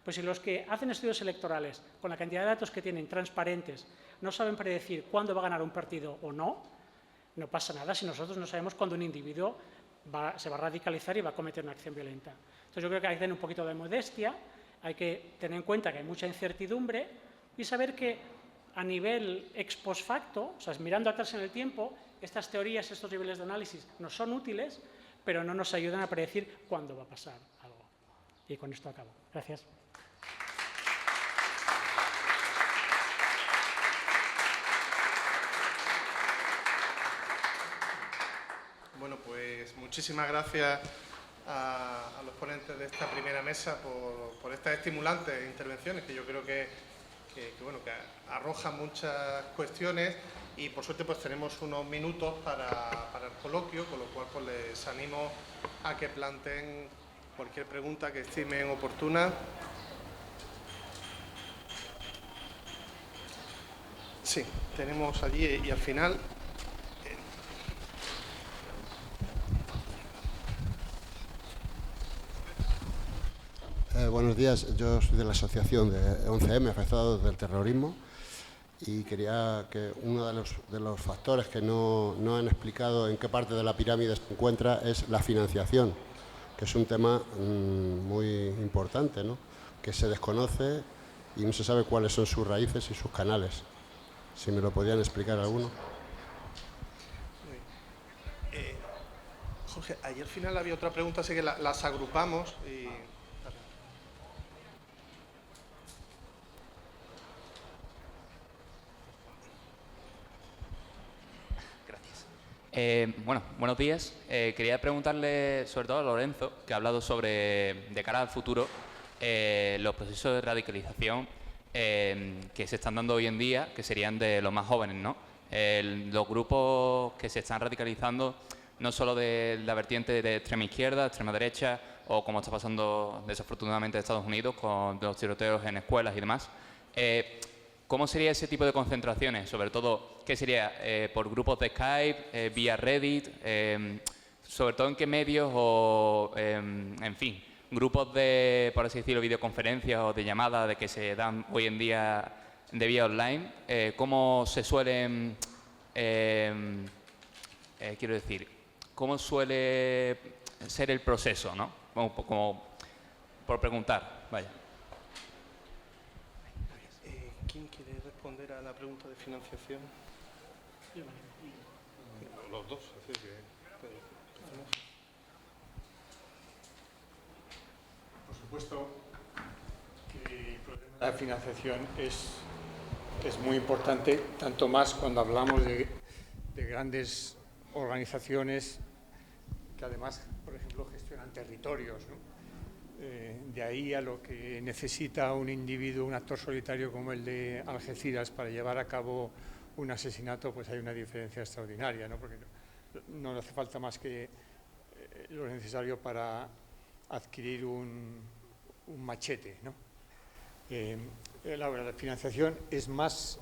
Pues si los que hacen estudios electorales, con la cantidad de datos que tienen transparentes, no saben predecir cuándo va a ganar un partido o no, no pasa nada si nosotros no sabemos cuándo un individuo se va a radicalizar y va a cometer una acción violenta. Entonces yo creo que hay que tener un poquito de modestia, hay que tener en cuenta que hay mucha incertidumbre y saber que a nivel ex post facto, o sea, mirando atrás en el tiempo, estas teorías, estos niveles de análisis nos son útiles, pero no nos ayudan a predecir cuándo va a pasar algo. Y con esto acabo. Gracias. Bueno, pues muchísimas gracias a los ponentes de esta primera mesa por estas estimulantes intervenciones que yo creo que arrojan muchas cuestiones y por suerte pues tenemos unos minutos para el coloquio, con lo cual pues les animo a que planteen cualquier pregunta que estimen oportuna. Sí, tenemos allí y al final... Buenos días, yo soy de la asociación de 11M, afectados del terrorismo, y quería que uno de los factores que no han explicado en qué parte de la pirámide se encuentra es la financiación, que es un tema muy importante, ¿no? Que se desconoce y no se sabe cuáles son sus raíces y sus canales. Si me lo podían explicar alguno. Jorge, ayer al final había otra pregunta, así que las agrupamos y... Bueno, buenos días. Quería preguntarle sobre todo a Lorenzo, que ha hablado sobre, de cara al futuro, los procesos de radicalización que se están dando hoy en día, que serían de los más jóvenes, ¿no? Los grupos que se están radicalizando, no solo de la vertiente de extrema izquierda, extrema derecha, o como está pasando desafortunadamente en Estados Unidos con los tiroteos en escuelas y demás. ¿Cómo sería ese tipo de concentraciones? Sobre todo, ¿qué sería? ¿Por grupos de Skype, vía Reddit? ¿Sobre todo en qué medios? O, en fin, grupos de, por así decirlo, videoconferencias o de llamadas de que se dan hoy en día de vía online. ¿Cómo se suelen quiero decir, ¿cómo suele ser el proceso, ¿no? Como por preguntar, vaya. ¿Quién quiere responder a la pregunta de financiación? Los dos, así que... Por supuesto que el problema de la financiación es muy importante, tanto más cuando hablamos de grandes organizaciones que además, por ejemplo, gestionan territorios, ¿no? De ahí a lo que necesita un individuo, un actor solitario como el de Algeciras para llevar a cabo un asesinato, pues hay una diferencia extraordinaria, ¿no? Porque no le hace falta más que lo necesario para adquirir un machete, ¿no? La financiación es más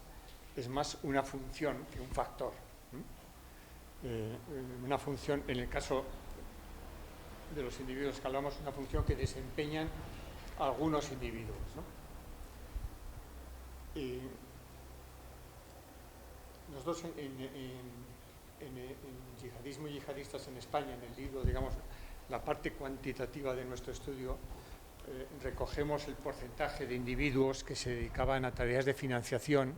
una función que un factor, ¿no? Una función, en el caso de los individuos que hablamos, una función que desempeñan algunos individuos, ¿no? Nosotros en Yihadismo y Yihadistas en España, en el libro, digamos, la parte cuantitativa de nuestro estudio, recogemos el porcentaje de individuos que se dedicaban a tareas de financiación,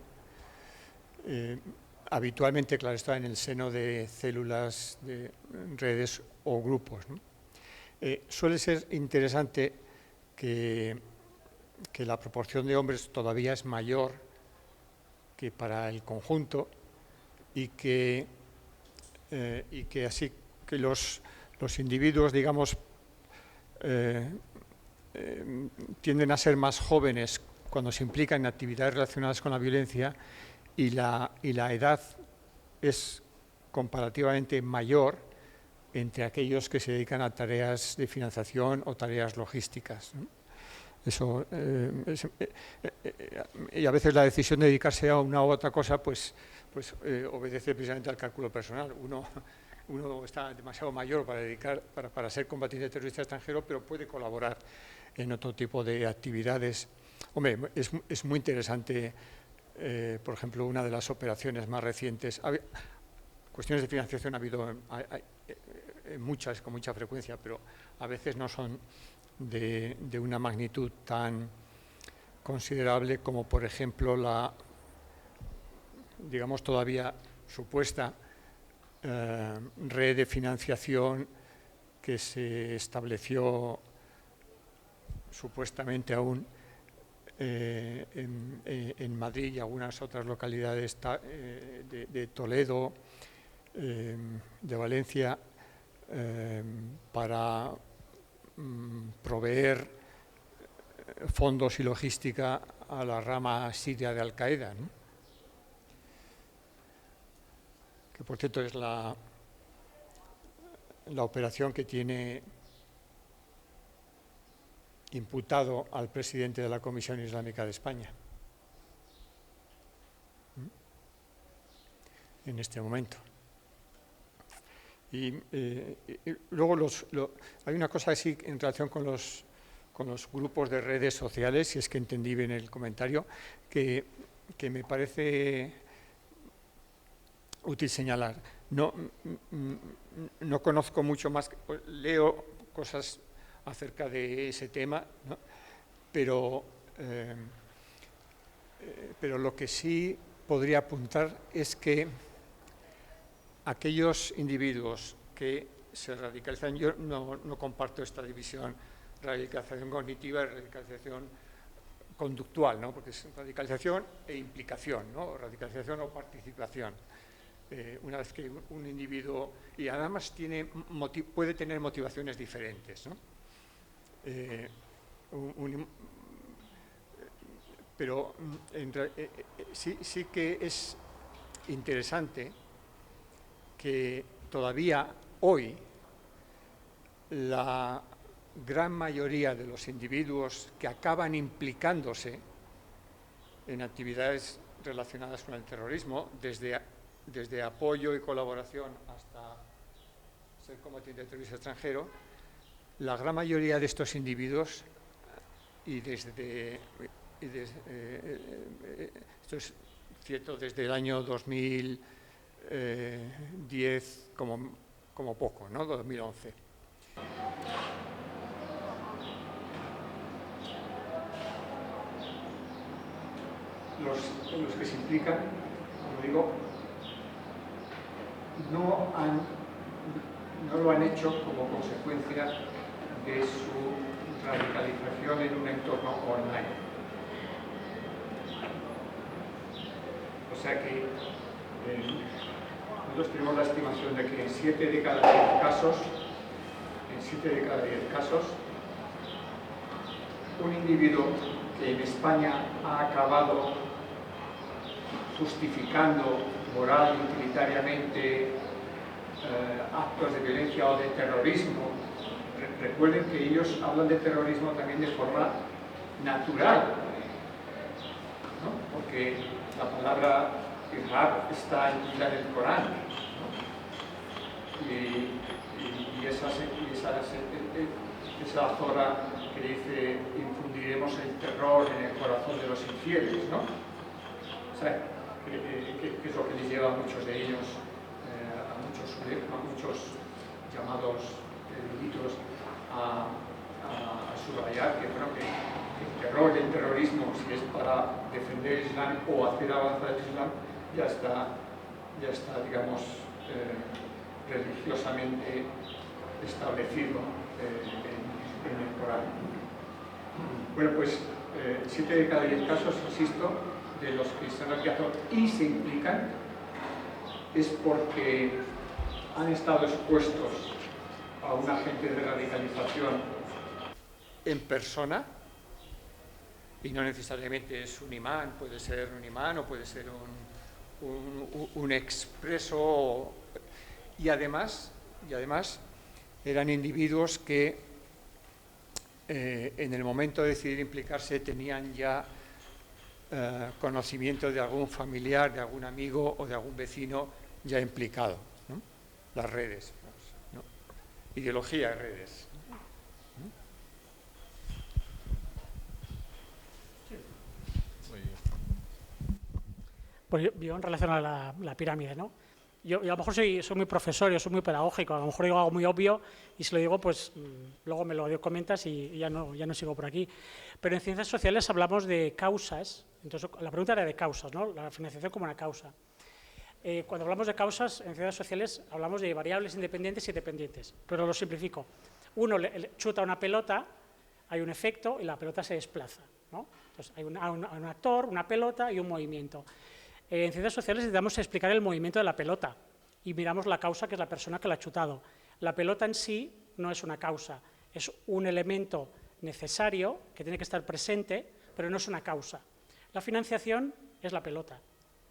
habitualmente, claro, está en el seno de células, de redes o grupos, ¿no? Suele ser interesante que la proporción de hombres todavía es mayor que para el conjunto y que así que los individuos, digamos, tienden a ser más jóvenes cuando se implican en actividades relacionadas con la violencia y la edad es comparativamente mayor entre aquellos que se dedican a tareas de financiación o tareas logísticas, ¿no? Eso, y a veces la decisión de dedicarse a una u otra cosa pues obedece precisamente al cálculo personal. Uno está demasiado mayor para ser combatiente terrorista extranjero, pero puede colaborar en otro tipo de actividades. Hombre, es muy interesante, por ejemplo, una de las operaciones más recientes. Cuestiones de financiación ha habido muchas, con mucha frecuencia, pero a veces no son de una magnitud tan considerable como, por ejemplo, la, digamos, todavía supuesta red de financiación que se estableció supuestamente aún en Madrid y algunas otras localidades de Toledo, de Valencia, para proveer fondos y logística a la rama siria de Al-Qaeda, ¿no? Que por cierto es la operación que tiene imputado al presidente de la Comisión Islámica de España en este momento. Y luego hay una cosa así en relación con los grupos de redes sociales, si es que entendí bien el comentario, que me parece útil señalar. No conozco mucho más, leo cosas acerca de ese tema, ¿no? Pero lo que sí podría apuntar es que aquellos individuos que se radicalizan, yo no comparto esta división, radicalización cognitiva y radicalización conductual, ¿no? Porque es radicalización e implicación, ¿no? Radicalización o participación. Una vez que un individuo, y además puede tener motivaciones diferentes, ¿no? Pero sí que es interesante que todavía hoy la gran mayoría de los individuos que acaban implicándose en actividades relacionadas con el terrorismo, desde apoyo y colaboración hasta ser combatiente terrorista extranjero, la gran mayoría de estos individuos, esto es cierto desde el año 2000, 2010 como poco, ¿no? 2011. Los que se implican, como digo, no lo han hecho como consecuencia de su radicalización en un entorno online. O sea que nosotros tenemos la estimación de que en 7 de cada 10 casos, un individuo que en España ha acabado justificando moral y utilitariamente actos de violencia o de terrorismo. Recuerden que ellos hablan de terrorismo también de forma natural, ¿no? Porque la palabra irhab está incluida en el Corán, ¿no? Y esa zona que dice infundiremos el terror en el corazón de los infieles, ¿no? O sea, que es lo que les lleva a muchos de ellos, a muchos llamados eruditos a subrayar que, bueno, que el terror, el terrorismo, si es para defender el Islam o hacer avanzar el Islam, ya está digamos, religiosamente establecido en el Corán. Bueno, pues 7 de cada 10 casos, insisto, de los que se han radicalizado y se implican es porque han estado expuestos a un agente de radicalización en persona, y no necesariamente es un imán, puede ser un imán o puede ser un expreso, y además eran individuos que en el momento de decidir implicarse tenían ya conocimiento de algún familiar, de algún amigo o de algún vecino ya implicado, ¿no? Las redes, ¿no? Ideología de redes. Pues yo en relación a la pirámide, ¿no? Yo a lo mejor soy muy profesor, yo soy muy pedagógico, a lo mejor digo algo muy obvio y si lo digo, pues luego me lo comentas y ya no sigo por aquí. Pero en ciencias sociales hablamos de causas, entonces la pregunta era de causas, ¿no? La financiación como una causa. Cuando hablamos de causas en ciencias sociales hablamos de variables independientes y dependientes, pero lo simplifico. Uno le chuta una pelota, hay un efecto y la pelota se desplaza, ¿no? Entonces hay un actor, una pelota y un movimiento. En ciencias sociales intentamos explicar el movimiento de la pelota y miramos la causa, que es la persona que la ha chutado. La pelota en sí no es una causa, es un elemento necesario que tiene que estar presente, pero no es una causa. La financiación es la pelota.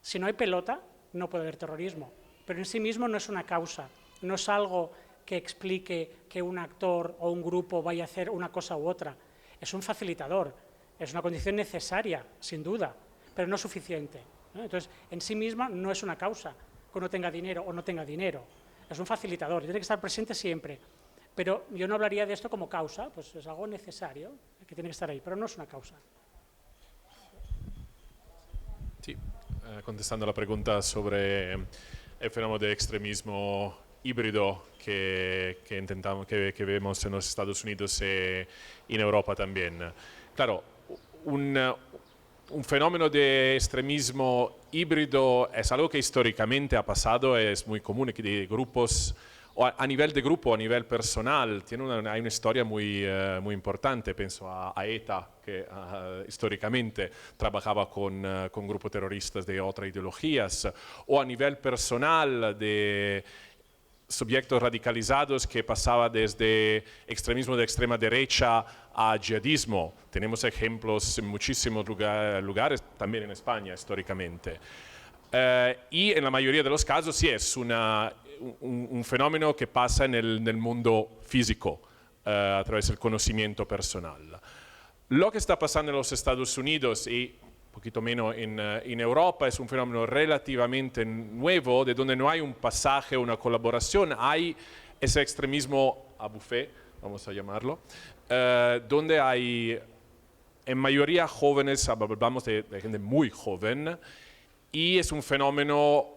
Si no hay pelota, no puede haber terrorismo, pero en sí mismo no es una causa, no es algo que explique que un actor o un grupo vaya a hacer una cosa u otra. Es un facilitador, es una condición necesaria, sin duda, pero no suficiente. Entonces, en sí misma no es una causa que uno tenga dinero o no tenga dinero, es un facilitador, tiene que estar presente siempre, pero yo no hablaría de esto como causa, pues es algo necesario que tiene que estar ahí, pero no es una causa. Sí, contestando a la pregunta sobre el fenómeno de extremismo híbrido que vemos en los Estados Unidos y en Europa también. Claro, un fenómeno de extremismo híbrido es algo que históricamente ha pasado, es muy común que de grupos, o a nivel de grupo, a nivel personal, hay una historia muy importante, pienso a ETA, que históricamente trabajaba con grupos terroristas de otras ideologías, o a nivel personal de sujetos radicalizados que pasaba desde extremismo de extrema derecha a yihadismo. Tenemos ejemplos en muchísimos lugares, también en España históricamente. Y en la mayoría de los casos sí es un fenómeno que pasa en el mundo físico, a través del conocimiento personal. Lo que está pasando en los Estados Unidos y un poquito menos en Europa es un fenómeno relativamente nuevo, de donde no hay un pasaje, una colaboración, hay ese extremismo a buffet, vamos a llamarlo, donde hay en mayoría jóvenes, hablamos de gente muy joven, y es un fenómeno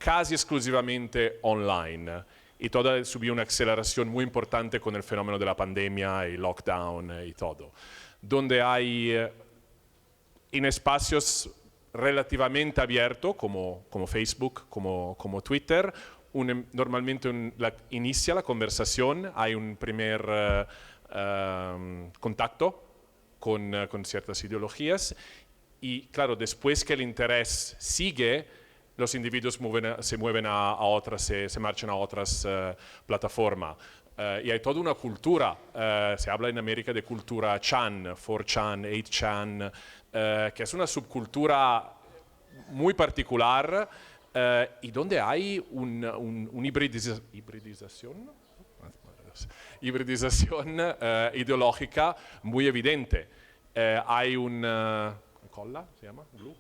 casi exclusivamente online y toda subió una aceleración muy importante con el fenómeno de la pandemia y lockdown y todo, donde hay en espacios relativamente abiertos como Facebook, como Twitter, normalmente inicia la conversación, hay un primer contacto con ciertas ideologías y claro, después que el interés sigue, los individuos se mueven a otras, se marchan a otras plataformas. Y hay toda una cultura, se habla en América de cultura Chan, 4chan, 8chan, que es una subcultura muy particular y donde hay una hibridización ideológica muy evidente. Hay un colla, se llama, glue,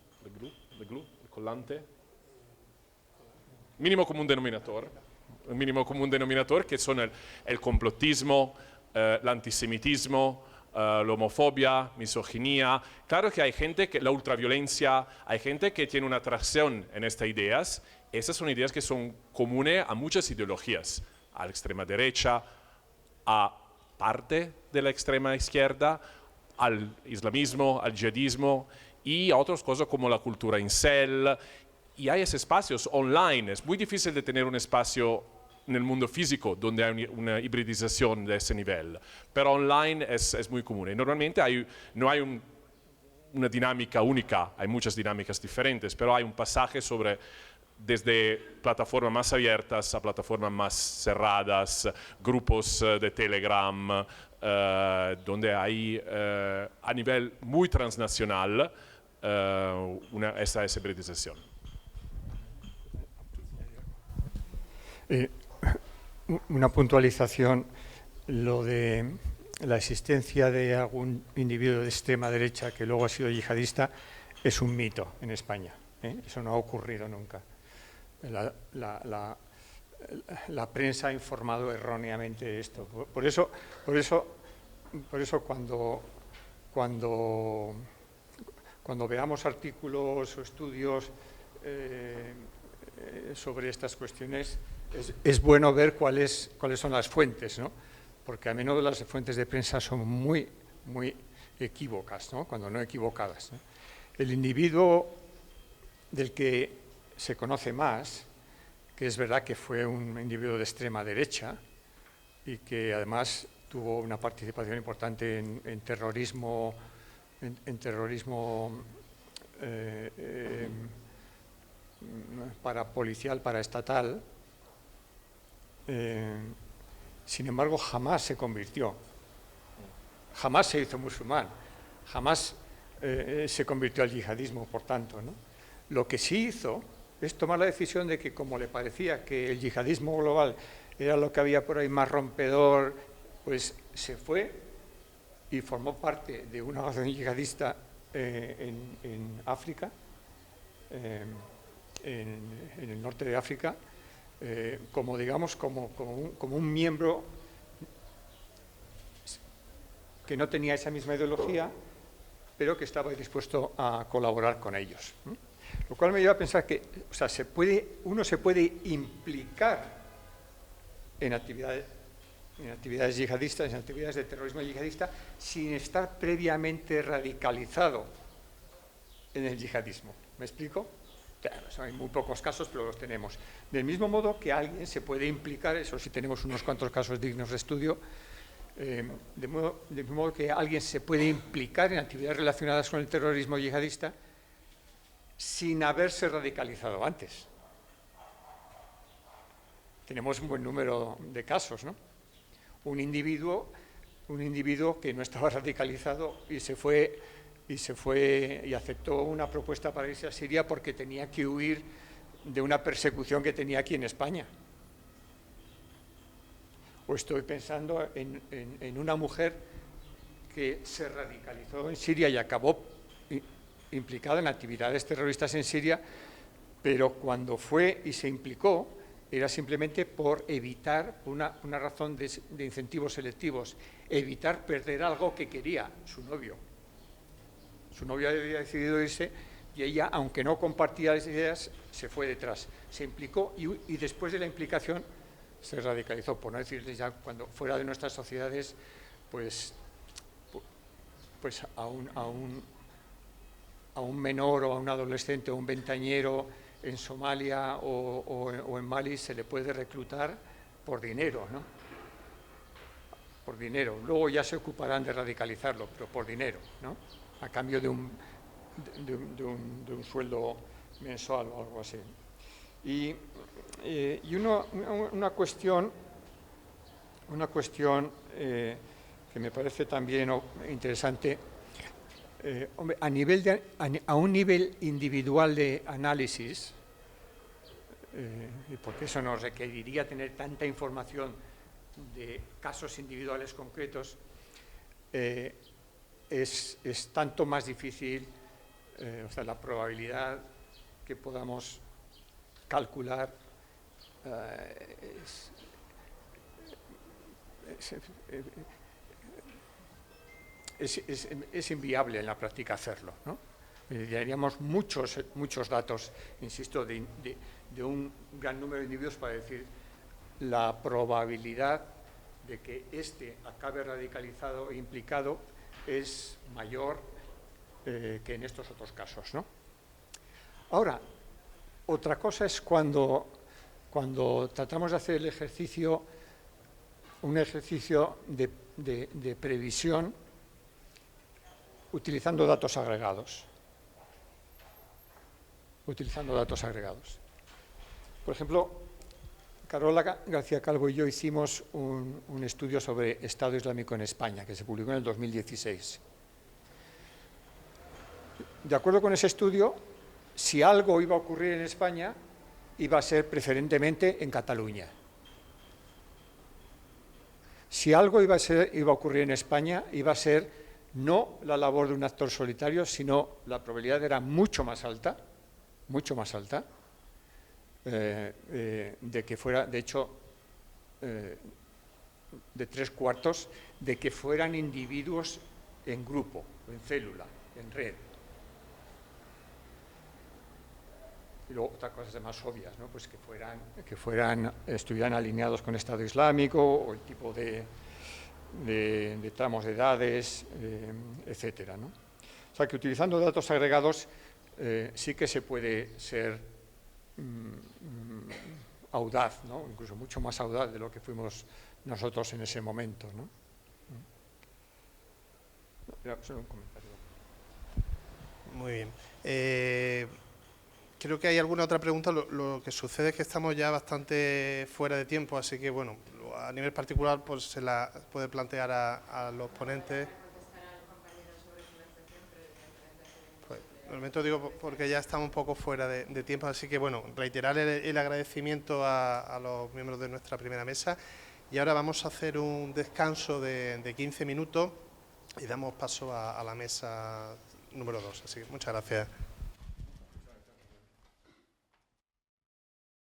el collante, mínimo común denominador, un mínimo común denominador que son el complotismo, el antisemitismo, la homofobia, misoginia. Claro que hay gente que la ultraviolencia, hay gente que tiene una atracción en estas ideas. Esas son ideas que son comunes a muchas ideologías, a la extrema derecha, a parte de la extrema izquierda, al islamismo, al yihadismo y a otras cosas como la cultura incel. Y hay esos espacios online. Es muy difícil de tener un espacio en el mundo físico donde hay una hibridización de ese nivel, pero online es muy común. Y normalmente no hay una dinámica única, hay muchas dinámicas diferentes, pero hay un pasaje desde plataformas más abiertas a plataformas más cerradas, grupos de Telegram, donde hay a nivel muy transnacional esa hibridización. Una puntualización, lo de la existencia de algún individuo de extrema derecha que luego ha sido yihadista es un mito en España, ¿eh? Eso no ha ocurrido nunca. La prensa ha informado erróneamente de esto. Por eso cuando veamos artículos o estudios sobre estas cuestiones, es bueno ver cuáles son las fuentes, ¿no? Porque a menudo las fuentes de prensa son muy equívocas, ¿no? Cuando no equivocadas, ¿no? El individuo del que se conoce más, que es verdad que fue un individuo de extrema derecha y que además tuvo una participación importante en terrorismo, policial, paraestatal. Sin embargo, jamás se convirtió, jamás se hizo musulmán, jamás se convirtió al yihadismo, por tanto, ¿no? Lo que sí hizo es tomar la decisión de que, como le parecía que el yihadismo global era lo que había por ahí más rompedor, pues se fue y formó parte de una organización yihadista en África, en el norte de África, como un miembro que no tenía esa misma ideología, pero que estaba dispuesto a colaborar con ellos. Lo cual me lleva a pensar que, o sea, uno se puede implicar en actividades yihadistas, en actividades de terrorismo yihadista, sin estar previamente radicalizado en el yihadismo. ¿Me explico? Hay muy pocos casos, pero los tenemos. Del mismo modo que alguien se puede implicar, eso sí tenemos unos cuantos casos dignos de estudio, de modo que alguien se puede implicar en actividades relacionadas con el terrorismo yihadista sin haberse radicalizado antes. Tenemos un buen número de casos, ¿no? Un individuo que no estaba radicalizado y se fue y aceptó una propuesta para irse a Siria porque tenía que huir de una persecución que tenía aquí en España. O estoy pensando en una mujer que se radicalizó en Siria y acabó implicada en actividades terroristas en Siria, pero cuando fue y se implicó era simplemente por evitar, una razón de incentivos selectivos, evitar perder algo que quería su novio. Su novio había decidido irse, Y ella, aunque no compartía las ideas, se fue detrás, se implicó y después de la implicación se radicalizó, por no decirles ya cuando fuera de nuestras sociedades, pues a un menor o a un adolescente o un veinteañero en Somalia o en Mali se le puede reclutar por dinero, ¿no? Por dinero. Luego ya se ocuparán de radicalizarlo, pero por dinero, ¿no? A cambio de un sueldo mensual o algo así. Y una cuestión que me parece también interesante, hombre, a un nivel individual de análisis, porque eso nos requeriría tener tanta información de casos individuales concretos, es tanto más difícil, o sea, la probabilidad que podamos calcular es inviable en la práctica hacerlo, ¿no? Necesitaríamos muchos datos, insisto, de un gran número de individuos para decir la probabilidad de que éste acabe radicalizado e implicado es mayor que en estos otros casos, ¿no? Ahora, otra cosa es cuando tratamos de hacer el ejercicio, un ejercicio de previsión utilizando datos agregados. Por ejemplo, Carola García Calvo y yo hicimos un estudio sobre Estado Islámico en España, que se publicó en el 2016. De acuerdo con ese estudio, si algo iba a ocurrir en España, iba a ser preferentemente en Cataluña. Si algo iba a ocurrir en España, iba a ser no la labor de un actor solitario, sino la probabilidad era mucho más alta, de que fuera, de hecho, de 3/4, de que fueran individuos en grupo, en célula, en red. Y luego otras cosas más obvias, ¿no? Pues que estuvieran alineados con el Estado Islámico o el tipo de tramos de edades, etcétera, ¿no? O sea que utilizando datos agregados sí que se puede ser audaz, ¿no? Incluso mucho más audaz de lo que fuimos nosotros en ese momento, ¿no? Era solo un comentario. Muy bien. Creo que hay alguna otra pregunta. Lo que sucede es que estamos ya bastante fuera de tiempo, así que, bueno, a nivel particular pues se la puede plantear a los ponentes. Pues, de momento digo porque ya estamos un poco fuera de tiempo, así que, bueno, reiterar el agradecimiento a los miembros de nuestra primera mesa. Y ahora vamos a hacer un descanso de 15 minutos y damos paso a la mesa número 2. Así que muchas gracias.